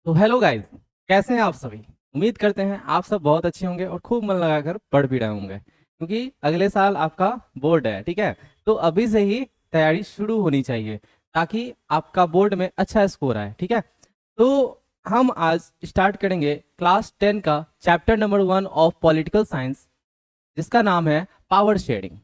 तो hello guys, कैसे हैं आप सभी। उम्मीद करते हैं आप सब बहुत अच्छे होंगे और खूब मन लगाकर पढ़ भी रहे होंगे, क्योंकि अगले साल आपका बोर्ड है। ठीक है, तो अभी से ही तैयारी शुरू होनी चाहिए ताकि आपका बोर्ड में अच्छा स्कोर आए। ठीक है, तो हम आज स्टार्ट करेंगे क्लास 10 का chapter number 1 of political science, जिसका नाम है पावर शेयरिंग।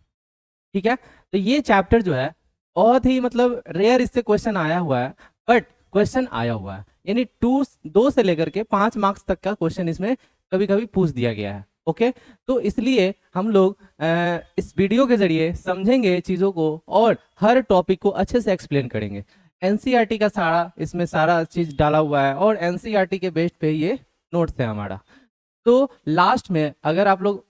ठीक है, तो ये चैप्टर जो है बहुत ही मतलब रेयर इससे क्वेश्चन आया हुआ है, बट क्वेश्चन आया हुआ है, यानी 2 से लेकर के 5 मार्क्स तक का क्वेश्चन इसमें कभी कभी पूछ दिया गया है। ओके, तो इसलिए हम लोग इस वीडियो के जरिए समझेंगे चीज़ों को और हर टॉपिक को अच्छे से एक्सप्लेन करेंगे। एनसीईआरटी का सारा इसमें सारा चीज डाला हुआ है और एनसीईआरटी के बेस पे ये नोट्स है हमारा। तो लास्ट में अगर आप लोग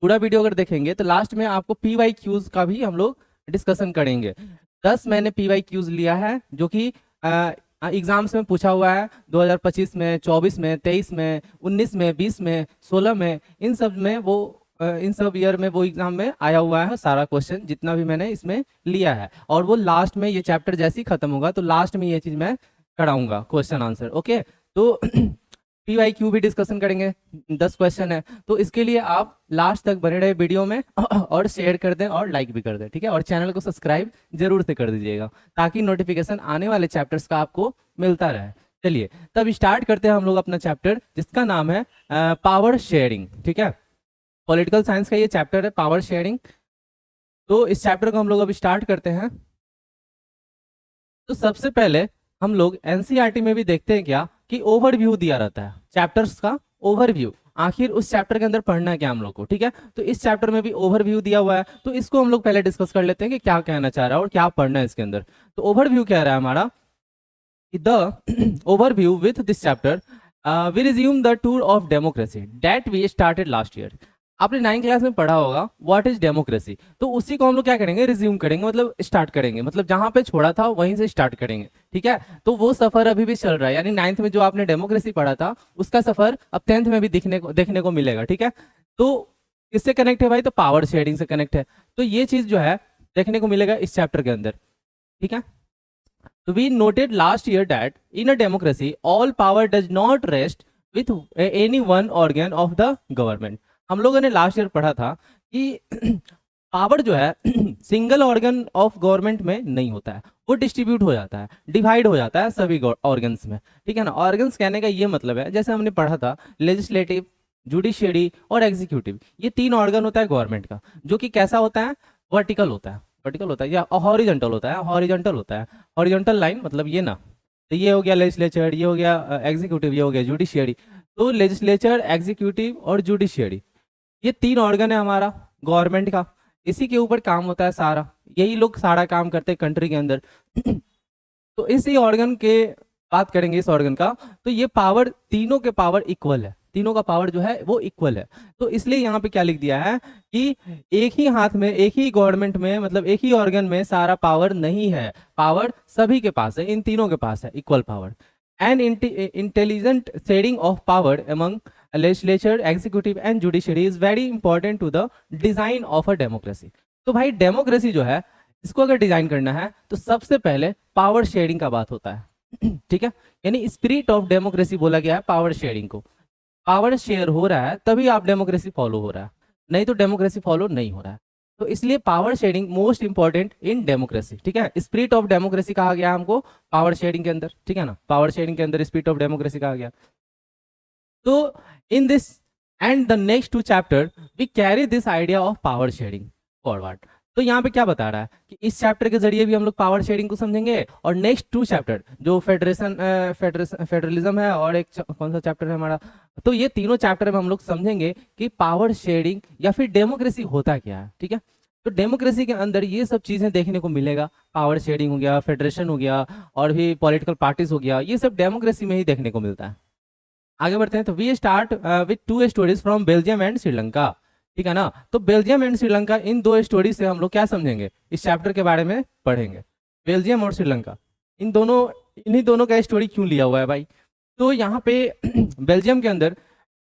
पूरा वीडियो अगर देखेंगे तो लास्ट में आपको पी वाई क्यूज का भी हम लोग डिस्कशन करेंगे। 10 मैंने पी वाई क्यूज लिया है जो कि एग्जाम्स में पूछा हुआ है 2025 में, 24 में, 23 में, 19 में, 20 में, 16 में, इन सब में वो इन सब ईयर में वो एग्जाम में आया हुआ है सारा क्वेश्चन जितना भी मैंने इसमें लिया है। और वो लास्ट में ये चैप्टर जैसे ही खत्म होगा तो लास्ट में ये चीज मैं कराऊंगा क्वेश्चन आंसर। ओके, तो पी वाई क्यू भी डिस्कशन करेंगे, 10 क्वेश्चन है। तो इसके लिए आप लास्ट तक बने रहे वीडियो में और शेयर कर दें और लाइक भी कर दें। ठीक है, और चैनल को सब्सक्राइब जरूर से कर दीजिएगा ताकि नोटिफिकेशन आने वाले चैप्टर्स का आपको मिलता रहे। चलिए तब स्टार्ट करते हैं हम लोग अपना चैप्टर, जिसका नाम है पावर शेयरिंग। ठीक है, पॉलिटिकल साइंस का ये चैप्टर है पावर शेयरिंग। तो इस चैप्टर को हम लोग अब स्टार्ट करते हैं। तो सबसे पहले हम लोग एनसीईआरटी में भी देखते हैं क्या कि ओवरव्यू दिया रहता है चैप्टर्स का, ओवरव्यू आखिर उस चैप्टर के अंदर पढ़ना है क्या हम लोग को। ठीक है, तो इस चैप्टर में भी ओवरव्यू दिया हुआ है, तो इसको हम लोग पहले डिस्कस कर लेते हैं कि क्या कहना चाह रहा है और क्या पढ़ना है इसके अंदर। तो ओवरव्यू कह रहा है हमारा the overview with this chapter we resume the tour of democracy that we started last year. आपने 9th क्लास में पढ़ा होगा व्हाट इज डेमोक्रेसी, तो उसी को हम लोग क्या करेंगे, रिज्यूम करेंगे, मतलब स्टार्ट करेंगे, मतलब जहां पे छोड़ा था वहीं से स्टार्ट करेंगे। ठीक है, तो वो सफर अभी भी चल रहा है, यानी 9th में जो आपने डेमोक्रेसी पढ़ा था उसका सफर अब 10th में भी देखने को मिलेगा। ठीक है, तो किससे कनेक्ट है भाई, तो पावर शेयरिंग से कनेक्ट है। तो ये चीज जो है देखने को मिलेगा इस चैप्टर के अंदर। ठीक है, तो we noted last year that in a democracy, all power does not rest with any one organ of the government. हम लोगों ने लास्ट ईयर पढ़ा था कि पावर जो है सिंगल ऑर्गन ऑफ गवर्नमेंट में नहीं होता है, वो डिस्ट्रीब्यूट हो जाता है, डिवाइड हो जाता है सभी ऑर्गन्स में। ठीक है ना, ऑर्गन्स कहने का ये मतलब है, जैसे हमने पढ़ा था लेजिस्लेटिव, जुडिशियरी और एग्जीक्यूटिव, ये 3 ऑर्गन होता है गवर्नमेंट का, जो कि कैसा होता है, वर्टिकल होता है, वर्टिकल होता है या हॉरिजॉन्टल होता है, हॉरिजॉन्टल होता है, हॉरिजॉन्टल लाइन मतलब ये ना। तो ये हो गया लेजिस्लेचर, ये हो गया एग्जीक्यूटिव, ये हो गया जुडिशियरी। तो लेजिस्लेचर, एग्जीक्यूटिव और जुडिशियरी, ये 3 ऑर्गन है हमारा गवर्नमेंट का, इसी के ऊपर काम होता है सारा, यही लोग सारा काम करते हैं कंट्री के अंदर। तो इसी ऑर्गन के बात करेंगे, इस ऑर्गन का, तो ये पावर, तीनों के पावर इक्वल है, तीनों का पावर जो है वो इक्वल है। तो इसलिए यहाँ पे क्या लिख दिया है कि एक ही हाथ में, एक ही गवर्नमेंट में, मतलब एक ही ऑर्गन में सारा पावर नहीं है, पावर सभी के पास है, इन तीनों के पास है equal power. And intelligent sharing of power among legislature, executive and judiciary is very important to the design of a democracy। तो भाई डेमोक्रेसी जो है इसको अगर डिजाइन करना है तो सबसे पहले पावर शेयरिंग का बात होता है। ठीक है, यानी स्पिरिट ऑफ डेमोक्रेसी बोला गया है पावर शेयरिंग को। पावर शेयर हो रहा है तभी आप डेमोक्रेसी फॉलो हो रहा है, नहीं तो डेमोक्रेसी फॉलो नहीं हो रहा है। तो इसलिए power sharing most important in democracy. ठीक है, स्पिरिट ऑफ डेमोक्रेसी कहा गया हमको पावर शेयरिंग के अंदर। ठीक है ना, पावर शेयरिंग के अंदर स्पिरिट ऑफ डेमोक्रेसी कहा गया। तो in this and the next 2 chapter we carry this idea of power sharing forward. तो यहाँ पे क्या बता रहा है कि इस चैप्टर के जरिए भी हम लोग पावर शेयरिंग को समझेंगे, और नेक्स्ट 2 चैप्टर जो फेडरलिज्म है और एक कौन सा चैप्टर है हमारा, तो ये तीनों चैप्टर में हम लोग समझेंगे कि पावर शेयरिंग या फिर डेमोक्रेसी होता क्या है। ठीक है, तो डेमोक्रेसी के अंदर ये सब चीजें देखने को मिलेगा, पावर शेयरिंग हो गया, फेडरेशन हो गया, और भी पॉलिटिकल पार्टीज हो गया, ये सब डेमोक्रेसी में ही देखने को मिलता है। आगे बढ़ते हैं, तो we start with 2 stories from Belgium and Sri Lanka. ठीक है ना, तो बेल्जियम एंड श्रीलंका, इन 2 स्टोरी से हम लोग क्या समझेंगे, इस चैप्टर के बारे में पढ़ेंगे। बेल्जियम और श्रीलंका, इन दोनों, इन्हीं दोनों का स्टोरी क्यों लिया हुआ है भाई, तो यहाँ पे बेल्जियम के अंदर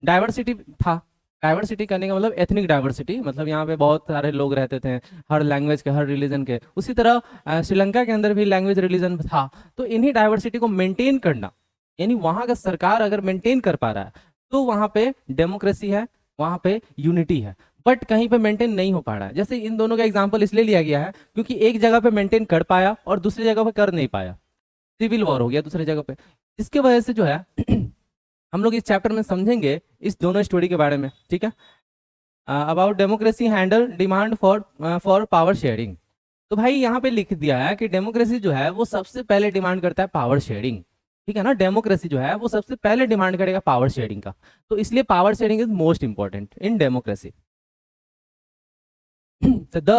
डाइवर्सिटी था। डाइवर्सिटी करने का मतलब एथनिक डाइवर्सिटी, मतलब यहाँ पे बहुत सारे लोग रहते थे, हर लैंग्वेज के, हर रिलीजन के। उसी तरह श्रीलंका के अंदर भी लैंग्वेज रिलीजन था। तो इन्हीं डाइवर्सिटी को मेंटेन करना, यानी वहां का सरकार अगर मेंटेन कर पा रहा है तो वहां पे डेमोक्रेसी है, वहां पे यूनिटी है। बट कहीं पे मेंटेन नहीं हो पा रहा है। जैसे इन दोनों का एग्जांपल इसलिए लिया गया है क्योंकि एक जगह पे मेंटेन कर पाया और दूसरी जगह पे कर नहीं पाया, सिविल वॉर हो गया दूसरी जगह पे। इसके वजह से जो है हम लोग इस चैप्टर में समझेंगे इस दोनों स्टोरी के बारे में, ठीक है। About democracy handle demand for for power sharing. तो भाई यहाँ पे लिख दिया है कि डेमोक्रेसी जो है वो सबसे पहले डिमांड करता है पावर शेयरिंग, ठीक है ना। डेमोक्रेसी जो है वो सबसे पहले डिमांड करेगा पावर शेयरिंग का, तो इसलिए power sharing is most important in democracy. So the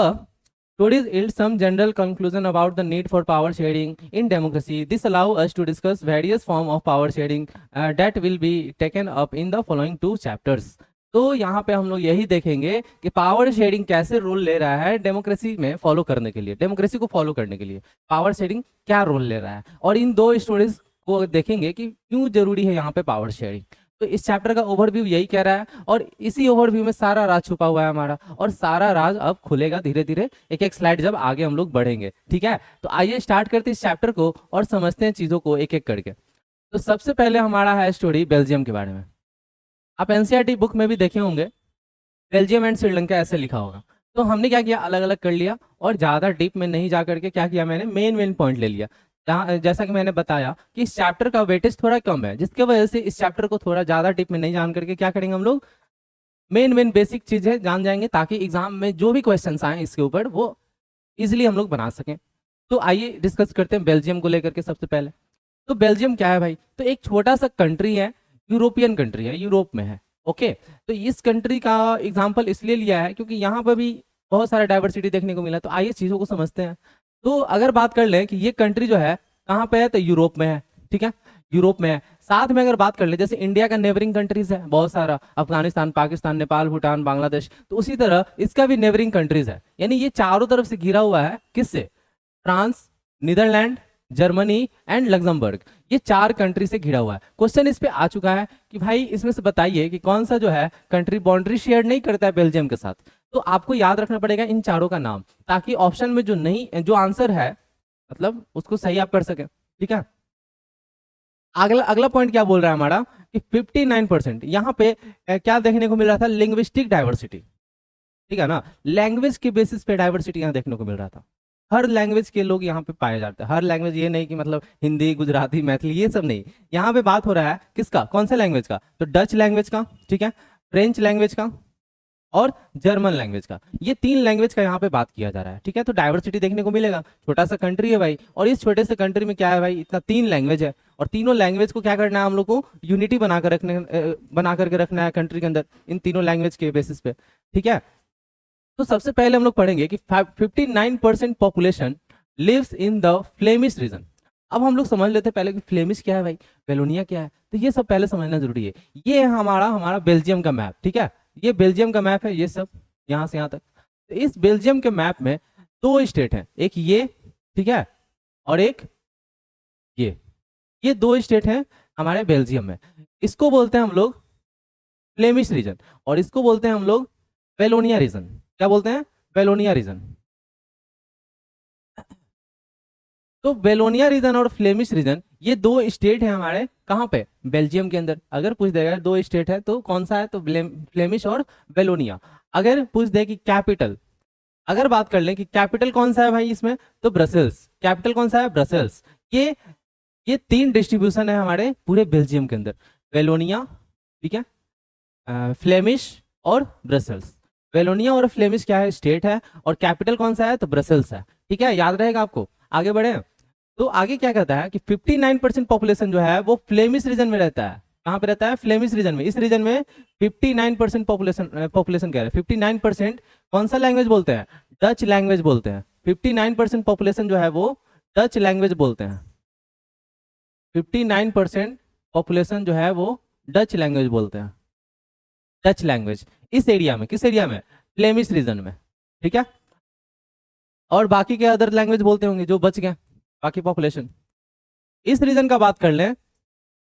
stories yield some general conclusion about the need for power sharing in democracy. This allow us to discuss various form of power sharing that will be taken up in the following two chapters. तो यहाँ पे हम लोग यही देखेंगे कि power sharing कैसे role ले रहा है डेमोक्रेसी में फॉलो करने के लिए, डेमोक्रेसी को फॉलो करने के लिए पावर शेयरिंग क्या रोल ले रहा है, और इन दो स्टोरीज को देखेंगे कि क्यों जरूरी है यहाँ पे पावर शेयरिंग। तो इस चैप्टर का ओवरव्यू यही कह रहा है और इसी ओवरव्यू में सारा राज छुपा हुआ है हमारा, और सारा राज अब खुलेगा धीरे धीरे एक एक स्लाइड जब आगे हम लोग बढ़ेंगे, ठीक है। तो आइए स्टार्ट करते हैं इस चैप्टर को और समझते हैं चीजों को एक एक करके। तो सबसे पहले हमारा है स्टोरी बेल्जियम के बारे में। आप एनसीईआरटी बुक में भी देखे होंगे बेल्जियम एंड श्रीलंका ऐसे लिखा होगा। तो हमने क्या किया, अलग अलग कर लिया और ज्यादा डीप में नहीं जा करके क्या किया, मैंने मेन मेन पॉइंट ले लिया। जैसा कि मैंने बताया कि इस चैप्टर का वेटेज थोड़ा कम है, जिसके वजह से इस चैप्टर को थोड़ा ज्यादा डीप में नहीं जान करके क्या करेंगे हम लोग, मेन मेन बेसिक चीजें जान जाएंगे ताकि एग्जाम में जो भी क्वेश्चंस आए इसके ऊपर वो इजिली हम लोग बना सकें। तो आइए डिस्कस करते हैं बेल्जियम को लेकर के। सबसे पहले तो बेल्जियम क्या है भाई, तो एक छोटा सा कंट्री है, यूरोपियन कंट्री है, यूरोप में है, ओके। तो इस कंट्री का एग्जाम्पल इसलिए लिया है क्योंकि यहाँ पर भी बहुत सारा डाइवर्सिटी देखने को मिला। तो आइए चीजों को समझते हैं। तो अगर बात कर लें कि ये कंट्री जो है कहाँ पे है, तो यूरोप में है, ठीक है, यूरोप में है। साथ में अगर बात कर ले जैसे इंडिया का नेबरिंग कंट्रीज है बहुत सारा, अफगानिस्तान, पाकिस्तान, नेपाल, भूटान, बांग्लादेश, तो उसी तरह इसका भी नेबरिंग कंट्रीज है। यानी ये चारों तरफ से घिरा हुआ है, किससे, France, Netherland, Germany and Luxembourg, ये चार कंट्री से घिरा हुआ है। क्वेश्चन इस पे आ चुका है कि भाई इसमें से बताइए कि कौन सा जो है कंट्री बाउंड्री शेयर नहीं करता है बेल्जियम के साथ। तो आपको याद रखना पड़ेगा इन चारों का नाम, ताकि ऑप्शन में जो नहीं, जो आंसर है मतलब उसको सही आप कर सके, ठीक है। अगला अगला पॉइंट क्या बोल रहा है हमारा कि 59% यहाँ पे क्या देखने को मिल रहा था, लिंग्विस्टिक डाइवर्सिटी, ठीक है ना। लैंग्वेज के बेसिस पे डाइवर्सिटी यहाँ देखने को मिल रहा था। हर लैंग्वेज के लोग यहाँ पे पाए जाते हैं। हर लैंग्वेज ये नहीं कि मतलब हिंदी, गुजराती, मैथिली, ये सब नहीं। यहाँ पे बात हो रहा है किसका, कौन सा लैंग्वेज का, तो डच लैंग्वेज का, ठीक है, फ्रेंच लैंग्वेज का और जर्मन लैंग्वेज का। ये तीन लैंग्वेज का यहाँ पे बात किया जा रहा है, ठीक है। तो डाइवर्सिटी देखने को मिलेगा। छोटा सा कंट्री है भाई, और इस छोटे से कंट्री में क्या है भाई, इतना तीन लैंग्वेज है, और तीनों लैंग्वेज को क्या करना है हम लोग को, यूनिटी बना करके रखना है कंट्री के अंदर, इन तीनों लैंग्वेज के बेसिस पे, ठीक है। तो सबसे पहले हम लोग पढ़ेंगे कि 59% population lives in the Flemish region. अब हम लोग समझ लेते हैं पहले कि फ्लेमिश क्या है भाई, वेलोनिया क्या है, तो ये सब पहले समझना जरूरी है। ये है हमारा हमारा बेल्जियम का मैप, ठीक है। ये बेल्जियम का मैप है, ये सब यहाँ से यहाँ तक। तो इस बेल्जियम के मैप में दो स्टेट हैं, एक ये, ठीक है, और एक ये दो स्टेट हैं हमारे बेल्जियम में। इसको बोलते हैं हम लोग फ्लेमिश रीजन, और इसको बोलते हैं हम लोग वेलोनिया रीजन। क्या बोलते हैं, वेलोनिया रीजन। तो वेलोनिया रीजन और फ्लेमिश रीजन ये दो स्टेट है हमारे, कहाँ पे, बेल्जियम के अंदर। अगर पूछ देगा दो स्टेट है तो कौन सा है, तो फ्लेमिश और वेलोनिया। अगर पूछ दे कि कैपिटल, अगर बात कर लें कि कैपिटल कौन सा है भाई इसमें, तो ब्रसेल्स। कैपिटल कौन सा है, ब्रसेल्स। ये तीन डिस्ट्रीब्यूशन है हमारे पूरे बेल्जियम के अंदर, वेलोनिया, ठीक है, फ्लेमिश और ब्रसेल्स। वेलोनिया और फ्लेमिश क्या है, स्टेट है, और कैपिटल कौन सा है, तो ब्रसेल्स है, ठीक है, याद रहेगा आपको। आगे बढ़े तो आगे क्या कहता है कि 59% पॉपुलेशन जो है वो फ्लेमिश रीजन में रहता है। कहाँ पे रहता है, फ्लेमिश रीजन में। इस रीजन में 59% पॉपुलेशन कह रहे हैं। 59% कौन सा लैंग्वेज बोलते हैं, डच लैंग्वेज बोलते हैं। 59% पॉपुलेशन जो है वो डच लैंग्वेज बोलते हैं। 59% पॉपुलेशन जो है वो डच लैंग्वेज बोलते हैं, डच लैंग्वेज इस एरिया में। किस एरिया में, फ्लेमिश रीजन में, ठीक है। और बाकी के अदर लैंग्वेज बोलते होंगे जो बच गए, बाकी पॉपुलेशन। इस रीजन का बात कर लें,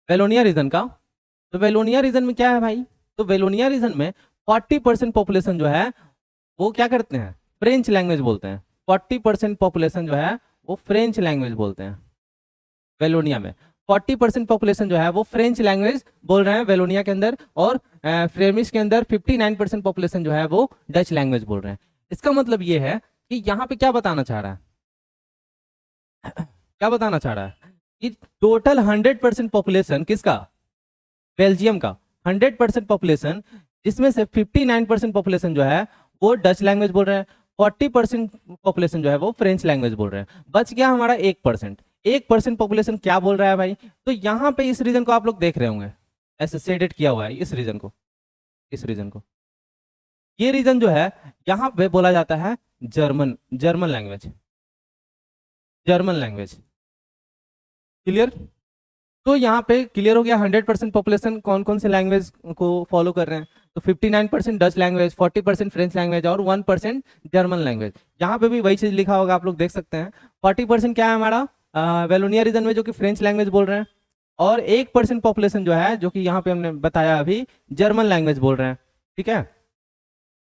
वेलोनिया रीजन का, तो वेलोनिया रीजन में क्या है भाई, तो वेलोनिया रीजन में 40% पॉपुलेशन जो है वो क्या करते हैं, फ्रेंच लैंग्वेज बोलते हैं। 40% पॉपुलेशन जो है वो फ्रेंच लैंग्वेज बोलते हैं वेलोनिया में। 40% पॉपुलेशन जो है वो फ्रेंच लैंग्वेज बोल रहे हैं वेलोनिया के अंदर, और फ्लेमिश के अंदर 59% पॉपुलेशन जो है वो डच लैंग्वेज बोल रहे हैं। इसका मतलब ये है कि यहाँ पे क्या बताना चाह रहा है, क्या बताना चाह रहा है कि टोटल 100% पॉपुलेशन किसका, बेल्जियम का 100% पॉपुलेशन, जिसमें से 59% पॉपुलेशन जो है वो डच लैंग्वेज बोल रहे हैं, 40% पॉपुलेशन जो है वो फ्रेंच लैंग्वेज बोल रहे हैं, बच गया हमारा 1%। 1% पॉपुलेशन क्या बोल रहा है भाई, तो यहाँ पे इस रीजन को आप लोग देख रहे होंगे, ऐसे शेडेड किया हुआ है इस रीजन को, इस रीजन को, ये रीजन जो है यहाँ पे बोला जाता है German, German language, German language. Clear, तो यहाँ पे क्लियर हो गया 100% पॉपुलेशन कौन कौन से लैंग्वेज को फॉलो कर रहे हैं, तो 59% डच लैंग्वेज, 40% फ्रेंच लैंग्वेज और 1% जर्मन लैंग्वेज। यहाँ पे भी वही चीज लिखा होगा, आप लोग देख सकते हैं। 40% क्या है हमारा वेलोनिया रीजन में जो कि फ्रेंच लैंग्वेज बोल रहे हैं, और 1% पॉपुलेशन जो है जो कि यहाँ पे हमने बताया अभी जर्मन लैंग्वेज बोल रहे हैं। ठीक है,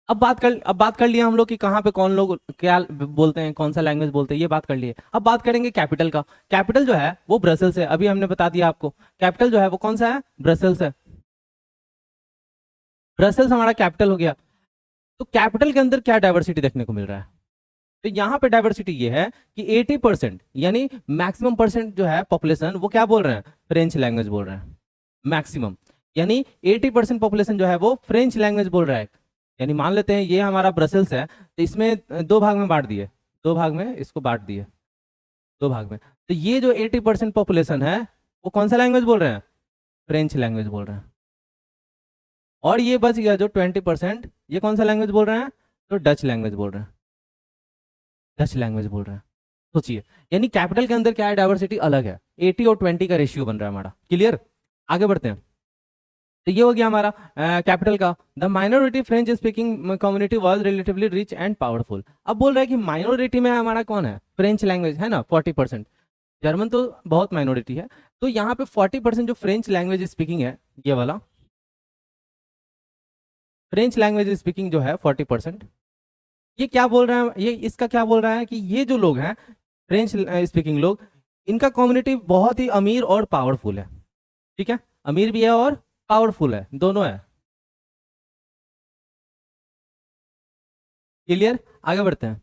अब बात कर लिया हम लोग कि कहाँ पे कौन लोग क्या बोलते हैं, कौन सा लैंग्वेज बोलते हैं, ये बात कर लिए। अब बात करेंगे कैपिटल का। कैपिटल जो है वो ब्रसल्स है, अभी हमने बता दिया आपको। कैपिटल जो है वो कौन सा है, ब्रसल्स है। ब्रसल्स हमारा कैपिटल हो गया। तो कैपिटल के अंदर क्या डाइवर्सिटी देखने को मिल रहा है, तो यहाँ पे डाइवर्सिटी ये है कि 80% यानी मैक्सिमम परसेंट जो है पॉपुलेशन वो क्या बोल रहे हैं, फ्रेंच लैंग्वेज बोल रहे हैं। मैक्सिमम यानी 80% पॉपुलेशन जो है वो फ्रेंच लैंग्वेज बोल रहा है। यानी मान लेते हैं ये हमारा ब्रसल्स है, तो इसमें दो भाग में बांट दिए, दो भाग में इसको बांट दिए, दो भाग में। तो ये जो 80% पॉपुलेशन है वो कौन सा लैंग्वेज बोल रहे हैं, फ्रेंच लैंग्वेज बोल रहे हैं। और ये बच गया जो 20%, ये कौन सा लैंग्वेज बोल रहे हैं, तो डच लैंग्वेज बोल रहे हैं, डच लैंग्वेज बोल रहे हैं। सोचिए, यानी कैपिटल के अंदर क्या है, डाइवर्सिटी अलग है। 80 और 20 का रेशियो बन रहा है हमारा। क्लियर, आगे बढ़ते हैं। तो ये हो गया हमारा कैपिटल का। The minority French speaking community was relatively rich and powerful. अब बोल रहा है कि माइनॉरिटी में हमारा कौन है, फ्रेंच लैंग्वेज है ना 40%, जर्मन तो बहुत माइनॉरिटी है। तो यहाँ पे 40% जो फ्रेंच लैंग्वेज स्पीकिंग है, ये वाला फ्रेंच लैंग्वेज स्पीकिंग जो है 40%, ये क्या बोल रहा है, ये इसका क्या बोल रहा है कि ये जो लोग हैं फ्रेंच स्पीकिंग लोग, इनका कम्युनिटी बहुत ही अमीर और पावरफुल है। ठीक है, अमीर भी है और पावरफुल है, दोनों है। क्लियर, आगे बढ़ते हैं।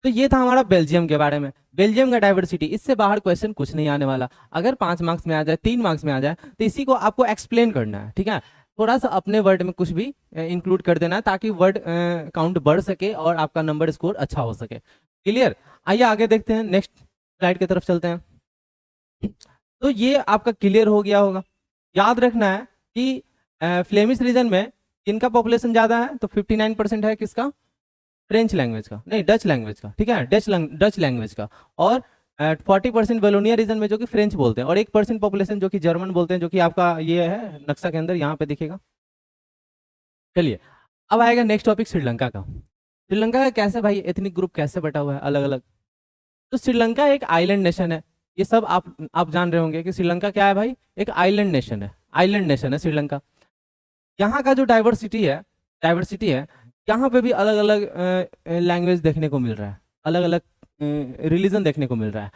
तो ये था हमारा बेल्जियम के बारे में, बेल्जियम का डाइवर्सिटी। इससे बाहर क्वेश्चन कुछ नहीं आने वाला। अगर 5 मार्क्स में आ जाए, 3 मार्क्स में आ जाए, तो इसी को आपको एक्सप्लेन करना है। ठीक है, थोड़ा सा अपने वर्ड में कुछ भी इंक्लूड कर देना है ताकि वर्ड काउंट बढ़ सके और आपका नंबर स्कोर अच्छा हो सके। क्लियर, आइए आगे देखते हैं, नेक्स्ट स्लाइड की तरफ चलते हैं। तो ये आपका क्लियर हो गया होगा। याद रखना है कि फ्लेमिश रीजन में किनका पॉपुलेशन ज्यादा है, तो 59% है किसका, फ्रेंच लैंग्वेज का, नहीं डच लैंग्वेज का। ठीक है, डच लैंग्वेज का। और 40% वेलोनिया रीजन में जो कि फ्रेंच बोलते हैं, और 1% पॉपुलेशन जो कि जर्मन बोलते हैं, जो कि आपका ये है नक्शा के अंदर यहाँ पे दिखेगा। चलिए, अब आएगा नेक्स्ट टॉपिक श्रीलंका का। श्रीलंका का कैसे भाई एथनिक ग्रुप कैसे बटा हुआ है अलग अलग। तो श्रीलंका एक आइलैंड नेशन है। ये सब आप जान रहे होंगे कि श्रीलंका क्या है भाई, एक आइलैंड नेशन है, आइलैंड नेशन है श्रीलंका। यहाँ का जो डाइवर्सिटी है, यहाँ पे भी अलग अलग लैंग्वेज देखने को मिल रहा है, अलग अलग रिलीजन देखने को मिल रहा है।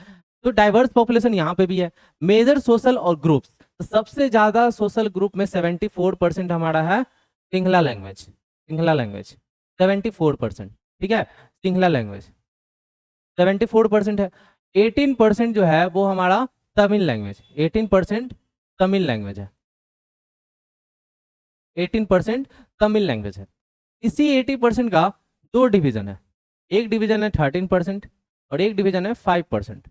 तो डाइवर्स पॉपुलेशन यहाँ पे भी है। मेजर सोशल और ग्रुप्स, तो सबसे ज्यादा सोशल ग्रुप में 74% हमारा है सिंहला लैंग्वेज, सिंहला लैंग्वेज 74%। ठीक है, सिंहला लैंग्वेज 74% है। 18% जो है वो हमारा तमिल लैंग्वेज, 18% तमिल लैंग्वेज है, 18% तमिल लैंग्वेज है। इसी 80% का दो डिवीजन है, एक डिवीजन है 13% और एक डिवीजन है 5%।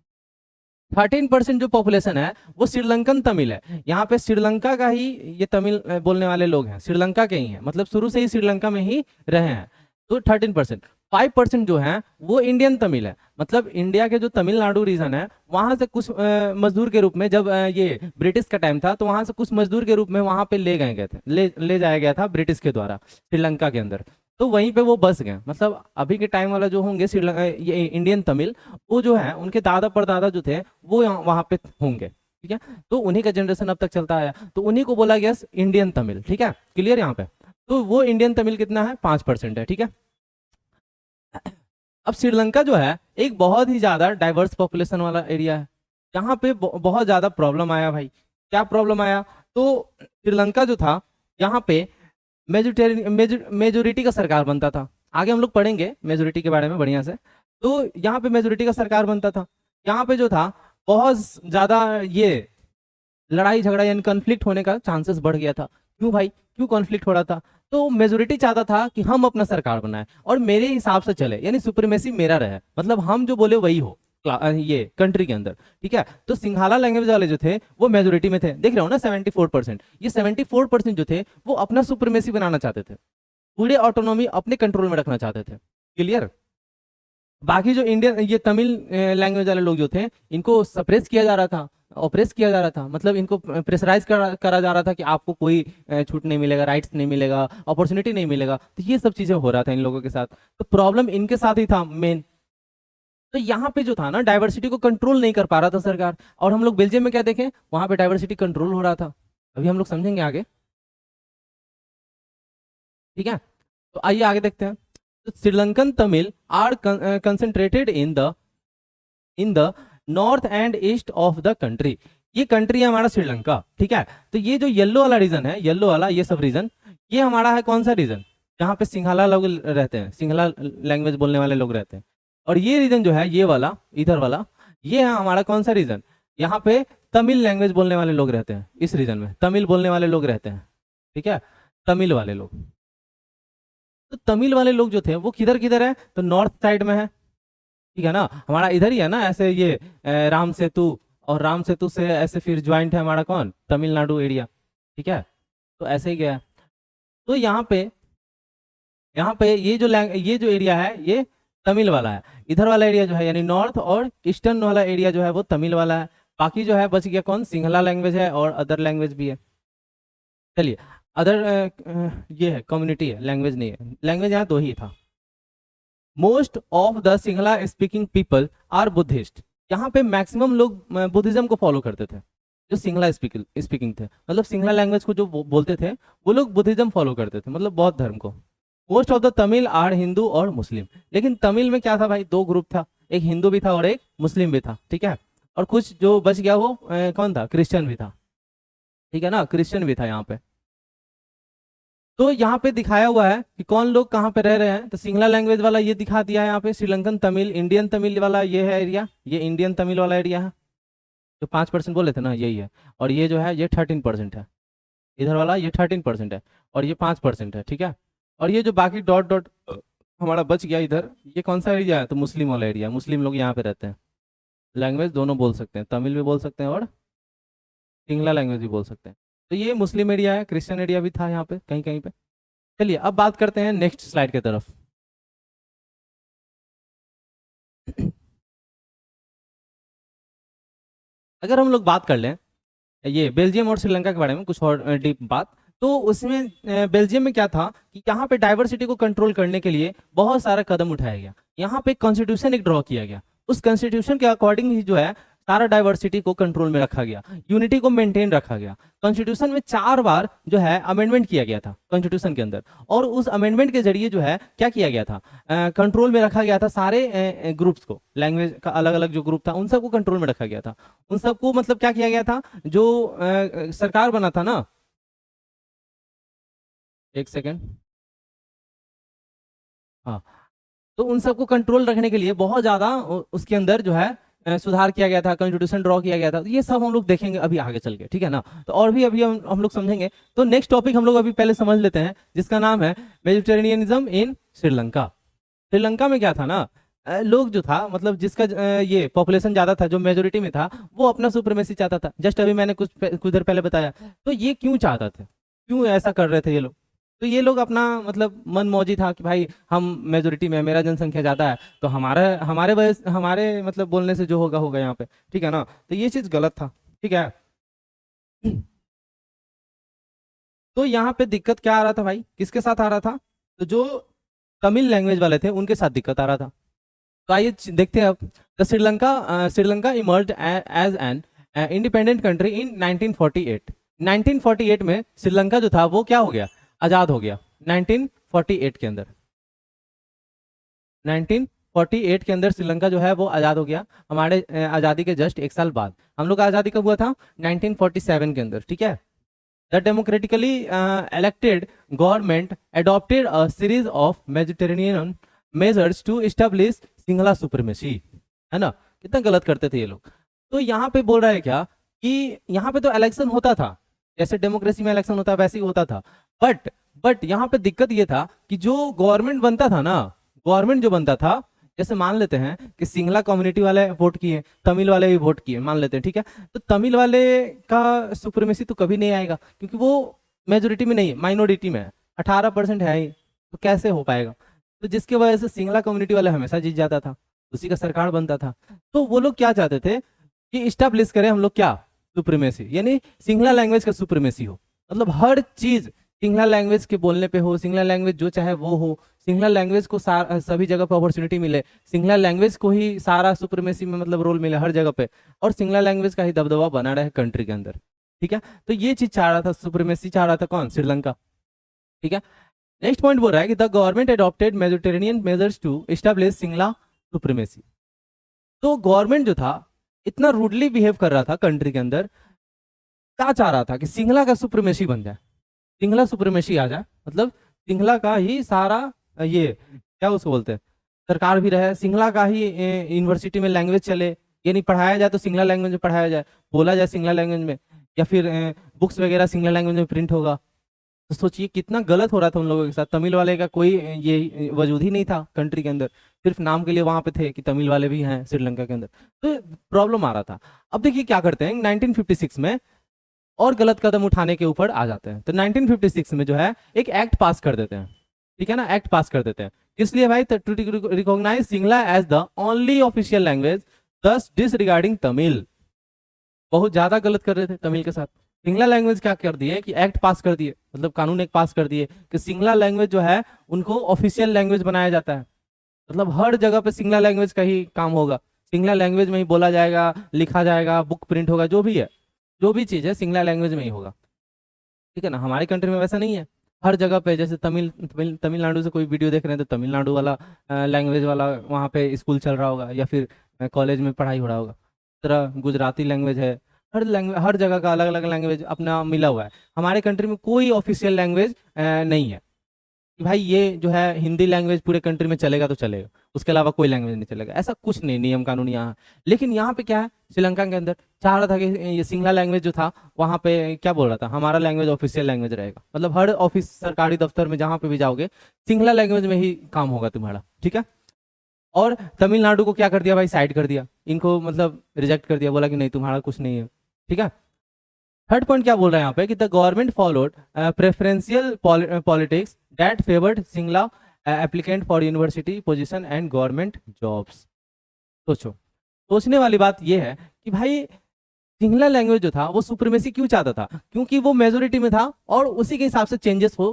13% जो पॉपुलेशन है वो श्रीलंकन तमिल है। यहाँ पे श्रीलंका का ही ये तमिल बोलने वाले लोग हैं, श्रीलंका के ही हैं, मतलब शुरू से ही श्रीलंका में ही रहे हैं। तो 13%। 5% जो है वो इंडियन तमिल है, मतलब इंडिया के जो तमिलनाडु रीजन है वहां से कुछ मजदूर के रूप में, जब ये ब्रिटिश का टाइम था तो वहां से कुछ मजदूर के रूप में वहां पे गए थे, ले जाया गया था ब्रिटिश के द्वारा श्रीलंका के अंदर। तो वहीं पे वो बस गए, मतलब अभी के टाइम वाला जो होंगे श्रीलंका ये इंडियन तमिल, वो जो है उनके दादा परदादा जो थे वो वहां पे होंगे। ठीक है, तो उन्हीं का जनरेशन अब तक चलता आया, तो उन्हीं को बोला गया इंडियन तमिल। ठीक है, क्लियर यहाँ पे। तो वो इंडियन तमिल कितना है, 5% है। ठीक है, अब श्रीलंका जो है एक बहुत ही ज्यादा डाइवर्स पॉपुलेशन वाला एरिया है। यहाँ पे बहुत ज्यादा प्रॉब्लम आया भाई। क्या प्रॉब्लम आया? तो श्रीलंका जो था, यहाँ पे मेजोरिटी का सरकार बनता था। आगे हम लोग पढ़ेंगे मेजोरिटी के बारे में बढ़िया से। तो यहाँ पे मेजोरिटी का सरकार बनता था। यहाँ पे जो था बहुत ज्यादा ये लड़ाई झगड़ा यानी कॉन्फ्लिक्ट होने का चांसेस बढ़ गया था। क्यों भाई, क्यों कॉन्फ्लिक्ट हो रहा था? तो मेजोरिटी चाहता था कि हम अपना सरकार बनाए और मेरे हिसाब से चले, यानी सुप्रीमेसी मेरा रहे, मतलब हम जो बोले वही हो ये कंट्री के अंदर। ठीक है, तो सिंघाला लैंग्वेज वाले जो थे वो मेजोरिटी में थे, देख रहे हो ना 74%। ये 74% जो थे वो अपना सुप्रीमेसी बनाना चाहते थे, पूरे ऑटोनॉमी अपने कंट्रोल में रखना चाहते थे। क्लियर? बाकी जो इंडियन ये तमिल लैंग्वेज वाले लोग जो थे इनको सप्रेस किया जा रहा था, ऑप्रेस किया जा रहा था, मतलब इनको प्रेशराइज करा जा रहा था कि आपको कोई छूट नहीं मिलेगा, राइट्स नहीं मिलेगा, अपॉर्चुनिटी नहीं मिलेगा। तो ये सब चीजें हो रहा था इन लोगों के साथ। तो प्रॉब्लम इनके साथ ही था मेन। तो यहाँ पे जो था ना डाइवर्सिटी को कंट्रोल नहीं कर पा रहा था सरकार। और हम लोग बेल्जियम में क्या देखें, वहां पे डाइवर्सिटी कंट्रोल हो रहा था। अभी हम लोग समझेंगे आगे। ठीक है, तो आइए आगे देखते हैं। तो Sri Lankan Tamil are concentrated in the north and east of the country. ये कंट्री है हमारा श्रीलंका। ठीक है, तो ये जो येलो वाला रीजन है, येलो वाला ये सब रीजन, ये हमारा है कौन सा रीजन? जहाँ पे सिंघाला लोग रहते हैं, सिंघाला लैंग्वेज बोलने वाले लोग रहते हैं। और ये रीजन जो है ये वाला इधर वाला, ये है हमारा कौन सा रीजन? यहाँ पे तमिल लैंग्वेज बोलने वाले लोग रहते हैं, इस रीजन में तमिल बोलने वाले लोग रहते हैं। ठीक है, तमिल वाले लोग। तो तमिल वाले लोग जो थे वो किधर किधर है? तो नॉर्थ साइड में है। ठीक है ना, हमारा इधर ही है ना, ऐसे ये राम सेतु, और राम सेतु से ऐसे फिर ज्वाइंट है हमारा कौन? तमिलनाडु एरिया। ठीक है, तो ऐसे ही गया है। तो यहाँ पे ये जो एरिया है ये तमिल वाला है। इधर वाला एरिया जो है यानी नॉर्थ और ईस्टर्न वाला एरिया जो है वो तमिल वाला है। बाकी जो है बच गया कौन? सिंहला लैंग्वेज है और अदर लैंग्वेज भी है। चलिए, अदर ये है कम्युनिटी है, लैंग्वेज नहीं है। लैंग्वेज यहाँ दो ही था। Most of the Sinhala speaking people are Buddhist. यहाँ पे मैक्सिमम लोग बुद्धिज्म को फॉलो करते थे, जो सिंहला स्पीकिंग थे, मतलब सिंहला लैंग्वेज को जो बोलते थे वो लोग बुद्धिज्म फॉलो करते थे, मतलब बौद्ध धर्म को। Most of the Tamil are Hindu और मुस्लिम। लेकिन तमिल में क्या था भाई? दो ग्रुप था, एक हिंदू भी था और एक मुस्लिम भी था। ठीक है, और कुछ जो बच गया वो कौन था? क्रिश्चियन भी था। ठीक है ना, क्रिश्चियन भी था यहाँ पे। तो यहाँ पे दिखाया हुआ है कि कौन लोग कहाँ पे रह रहे हैं। तो सिंगला लैंग्वेज वाला ये दिखा दिया है यहाँ पे, श्रीलंकन तमिल, इंडियन तमिल वाला ये है एरिया, ये इंडियन तमिल वाला एरिया है, जो 5% बोले थे ना यही है। और ये जो है ये 13% है, इधर वाला ये 13% है, और ये 5% है। ठीक है, और ये जो बाकी डॉट डॉट हमारा बच गया इधर, ये कौन सा एरिया है? तो मुस्लिम वाला एरिया, मुस्लिम लोग यहाँ पे रहते हैं। लैंग्वेज दोनों बोल सकते हैं, तमिल भी बोल सकते हैं और सिंगला लैंग्वेज भी बोल सकते हैं। तो ये मुस्लिम एरिया है, क्रिश्चियन एरिया भी था यहाँ पे कहीं कहीं पे। चलिए अब बात करते हैं नेक्स्ट स्लाइड की तरफ। अगर हम लोग बात कर लें ये बेल्जियम और श्रीलंका के बारे में कुछ और डीप बात, तो उसमें बेल्जियम में क्या था कि यहाँ पे डाइवर्सिटी को कंट्रोल करने के लिए बहुत सारा कदम उठाया गया। यहाँ पे कॉन्स्टिट्यूशन एक ड्रॉ किया गया, उस कॉन्स्टिट्यूशन के अकॉर्डिंग ही जो है सारा डाइवर्सिटी को कंट्रोल में रखा गया, यूनिटी को मेंटेन रखा गया। कॉन्स्टिट्यूशन में 4 बार जो है अमेंडमेंट किया गया था कॉन्स्टिट्यूशन के अंदर, और उस अमेंडमेंट के जरिए जो है क्या किया गया था? कंट्रोल में रखा गया था सारे ग्रुप्स को, लैंग्वेज का अलग अलग जो ग्रुप था उन सबको कंट्रोल में रखा गया था। उन सबको मतलब क्या किया गया था? जो सरकार बना था ना, एक सेकेंड, हाँ, तो उन सबको कंट्रोल रखने के लिए बहुत ज्यादा उसके अंदर जो है सुधार किया गया था, कॉन्स्टिट्यूशन ड्रॉ किया गया था। तो ये सब हम लोग देखेंगे अभी आगे चल के। ठीक है ना, तो और भी अभी हम लोग समझेंगे। तो नेक्स्ट टॉपिक हम लोग अभी पहले समझ लेते हैं, जिसका नाम है वेजिटेरियनिज्म इन श्रीलंका। श्रीलंका में क्या था ना, लोग जो था मतलब जिसका ये पॉपुलेशन ज्यादा था, जो मेजोरिटी में था, वो अपना सुप्रीमेसी चाहता था। जस्ट अभी मैंने कुछ देर पहले बताया। तो ये क्यों चाहता थे, क्यों ऐसा कर रहे थे ये लोग? तो ये लोग अपना मतलब मन मौजी था कि भाई हम मेजोरिटी में, मेरा जनसंख्या ज्यादा है, तो हमारा हमारे वजह हमारे मतलब बोलने से जो होगा होगा यहाँ पे। ठीक है ना, तो ये चीज गलत था। ठीक है, तो यहाँ पे दिक्कत क्या आ रहा था भाई, किसके साथ आ रहा था? तो जो तमिल लैंग्वेज वाले थे उनके साथ दिक्कत आ रहा था। तो आइए देखते हैं अब। The Sri Lanka emerged as an independent country in 1948। 1948 में श्रीलंका जो था वो क्या हो गया? आजाद हो गया। 1948 के अंदर, 19 1948 के अंदर श्रीलंका जो है वो आज़ाद हो गया, हमारे आज़ादी के जस्ट एक साल बाद। हम लोग का आज़ादी कब हुआ था? 1947 के अंदर, ठीक है। The democratically elected government adopted a series of Mediterranean measures to establish Sinhala supremacy, है ना। कितना गलत करते थे ये लोग। तो यहाँ पे बोल रहा है क्या कि यहाँ पे तो इलेक्शन होता था, जैसे डेमोक्रेसी में इलेक्शन होता है वैसे ही होता था, बट यहाँ पे दिक्कत ये था कि जो गवर्नमेंट बनता था ना, गवर्नमेंट जो बनता था, जैसे मान लेते हैं कि सिंगला कम्युनिटी वाले वोट किए, तमिल वाले भी वोट किए, मान लेते हैं, ठीक है। तो तमिल वाले का सुप्रीमेसी तो कभी नहीं आएगा, क्योंकि वो मेजोरिटी में नहीं है, माइनॉरिटी में है, 18% है ही, तो कैसे हो पाएगा। तो जिसकी वजह से सिंगला कम्युनिटी वाले हमेशा जीत जाता था, उसी का सरकार बनता था। तो वो लोग क्या चाहते थे कि इस्टेब्लिश करें हम लोग क्या, सुप्रीमेसी, यानी सिंगला लैंग्वेज का सुप्रीमेसी हो, मतलब हर चीज सिंगला लैंग्वेज के बोलने पे हो, सिंगला लैंग्वेज जो चाहे वो हो, सिंगला लैंग्वेज को सभी जगह पे अपॉर्चुनिटी मिले, सिंगला लैंग्वेज को ही सारा सुप्रीमेसी में मतलब रोल मिले हर जगह पे, और सिंगला लैंग्वेज का ही दबदबा बना रहे कंट्री के अंदर, ठीक है। तो ये चीज चाह रहा था, सुप्रीमेसी चाह रहा था कौन? श्रीलंका, ठीक है। नेक्स्ट पॉइंट बोल रहा है कि the government adopted Mediterranean measures to establish Sinhala supremacy. तो गवर्नमेंट जो था इतना रूडली बिहेव कर रहा था कंट्री के अंदर, क्या चाह रहा था कि सिंगला का सुप्रीमेसी बन जाए, सिंगला सुप्रीमेसी आ जाए, मतलब सिंगला का ही सारा ये क्या उसको बोलते हैं, सरकार भी रहे, सिंगला का ही यूनिवर्सिटी में लैंग्वेज चले, यानी पढ़ाया जाए तो सिंगला लैंग्वेज में पढ़ाया जाए, बोला जाए सिंगला लैंग्वेज में, या फिर बुक्स वगैरह सिंगला लैंग्वेज में प्रिंट होगा। तो सोचिए कितना गलत हो रहा था उन लोगों के साथ। तमिल वाले का कोई ये वजूद ही नहीं था कंट्री के अंदर, सिर्फ नाम के लिए वहां पे थे कि तमिल वाले भी हैं श्रीलंका के अंदर, तो प्रॉब्लम आ रहा था। अब देखिए क्या करते हैं 1956 में, और गलत कदम उठाने के ऊपर आ जाते हैं। तो 1956 में जो है एक एक्ट पास कर देते हैं, ठीक है ना, एक्ट पास कर देते हैं, इसलिए भाई to recognise Sinhala as the only official language, thus disregarding Tamil. बहुत ज्यादा गलत कर रहे थे तमिल के साथ। सिंगला लैंग्वेज क्या कर दिए कि एक्ट पास कर दिए, मतलब कानून एक पास कर दिए कि सिंगला लैंग्वेज जो है उनको ऑफिशियल लैंग्वेज बनाया जाता है, मतलब हर जगह पे सिंगला लैंग्वेज का ही काम होगा, सिंगला लैंग्वेज में ही बोला जाएगा, लिखा जाएगा, बुक प्रिंट होगा, जो भी है, जो भी चीज है सिंगला लैंग्वेज में ही होगा, ठीक है ना। हमारे कंट्री में वैसा नहीं है, हर जगह पे जैसे तमिलनाडु से कोई वीडियो देख रहे हैं तो तमिलनाडु वाला लैंग्वेज वाला वहाँ पे स्कूल चल रहा होगा, या फिर कॉलेज में पढ़ाई हो रहा होगा। तरह गुजराती लैंग्वेज है, हर लैंग्वेज, हर जगह का अलग अलग लैंग्वेज अपना मिला हुआ है। हमारे कंट्री में कोई ऑफिशियल लैंग्वेज नहीं है कि भाई ये जो है हिंदी लैंग्वेज पूरे कंट्री में चलेगा तो चलेगा, उसके अलावा कोई लैंग्वेज नहीं चलेगा, ऐसा कुछ नहीं नियम कानून यहाँ। लेकिन यहाँ पे क्या है, श्रीलंका के अंदर चाह रहा था कि ये सिंगला लैंग्वेज जो था वहाँ पे क्या बोल रहा था, हमारा लैंग्वेज ऑफिशियल लैंग्वेज रहेगा, मतलब हर ऑफिस सरकारी दफ्तर में जहाँ पे भी जाओगे सिंगला लैंग्वेज में ही काम होगा तुम्हारा, ठीक है। और तमिलनाडु को क्या कर दिया भाई, साइड कर दिया, इनको मतलब रिजेक्ट कर दिया, बोला कि नहीं तुम्हारा कुछ नहीं है, ठीक है। थर्ड पॉइंट क्या बोल रहा है यहाँ पे कि the government followed preferential politics that favoured Singla applicant for university position and government jobs. सोचो, सोचने वाली बात यह है कि भाई सिंगला लैंग्वेज जो था वो सुप्रीमेसी क्यों चाहता था, क्योंकि वो मेजोरिटी में था और उसी के हिसाब से चेंजेस हो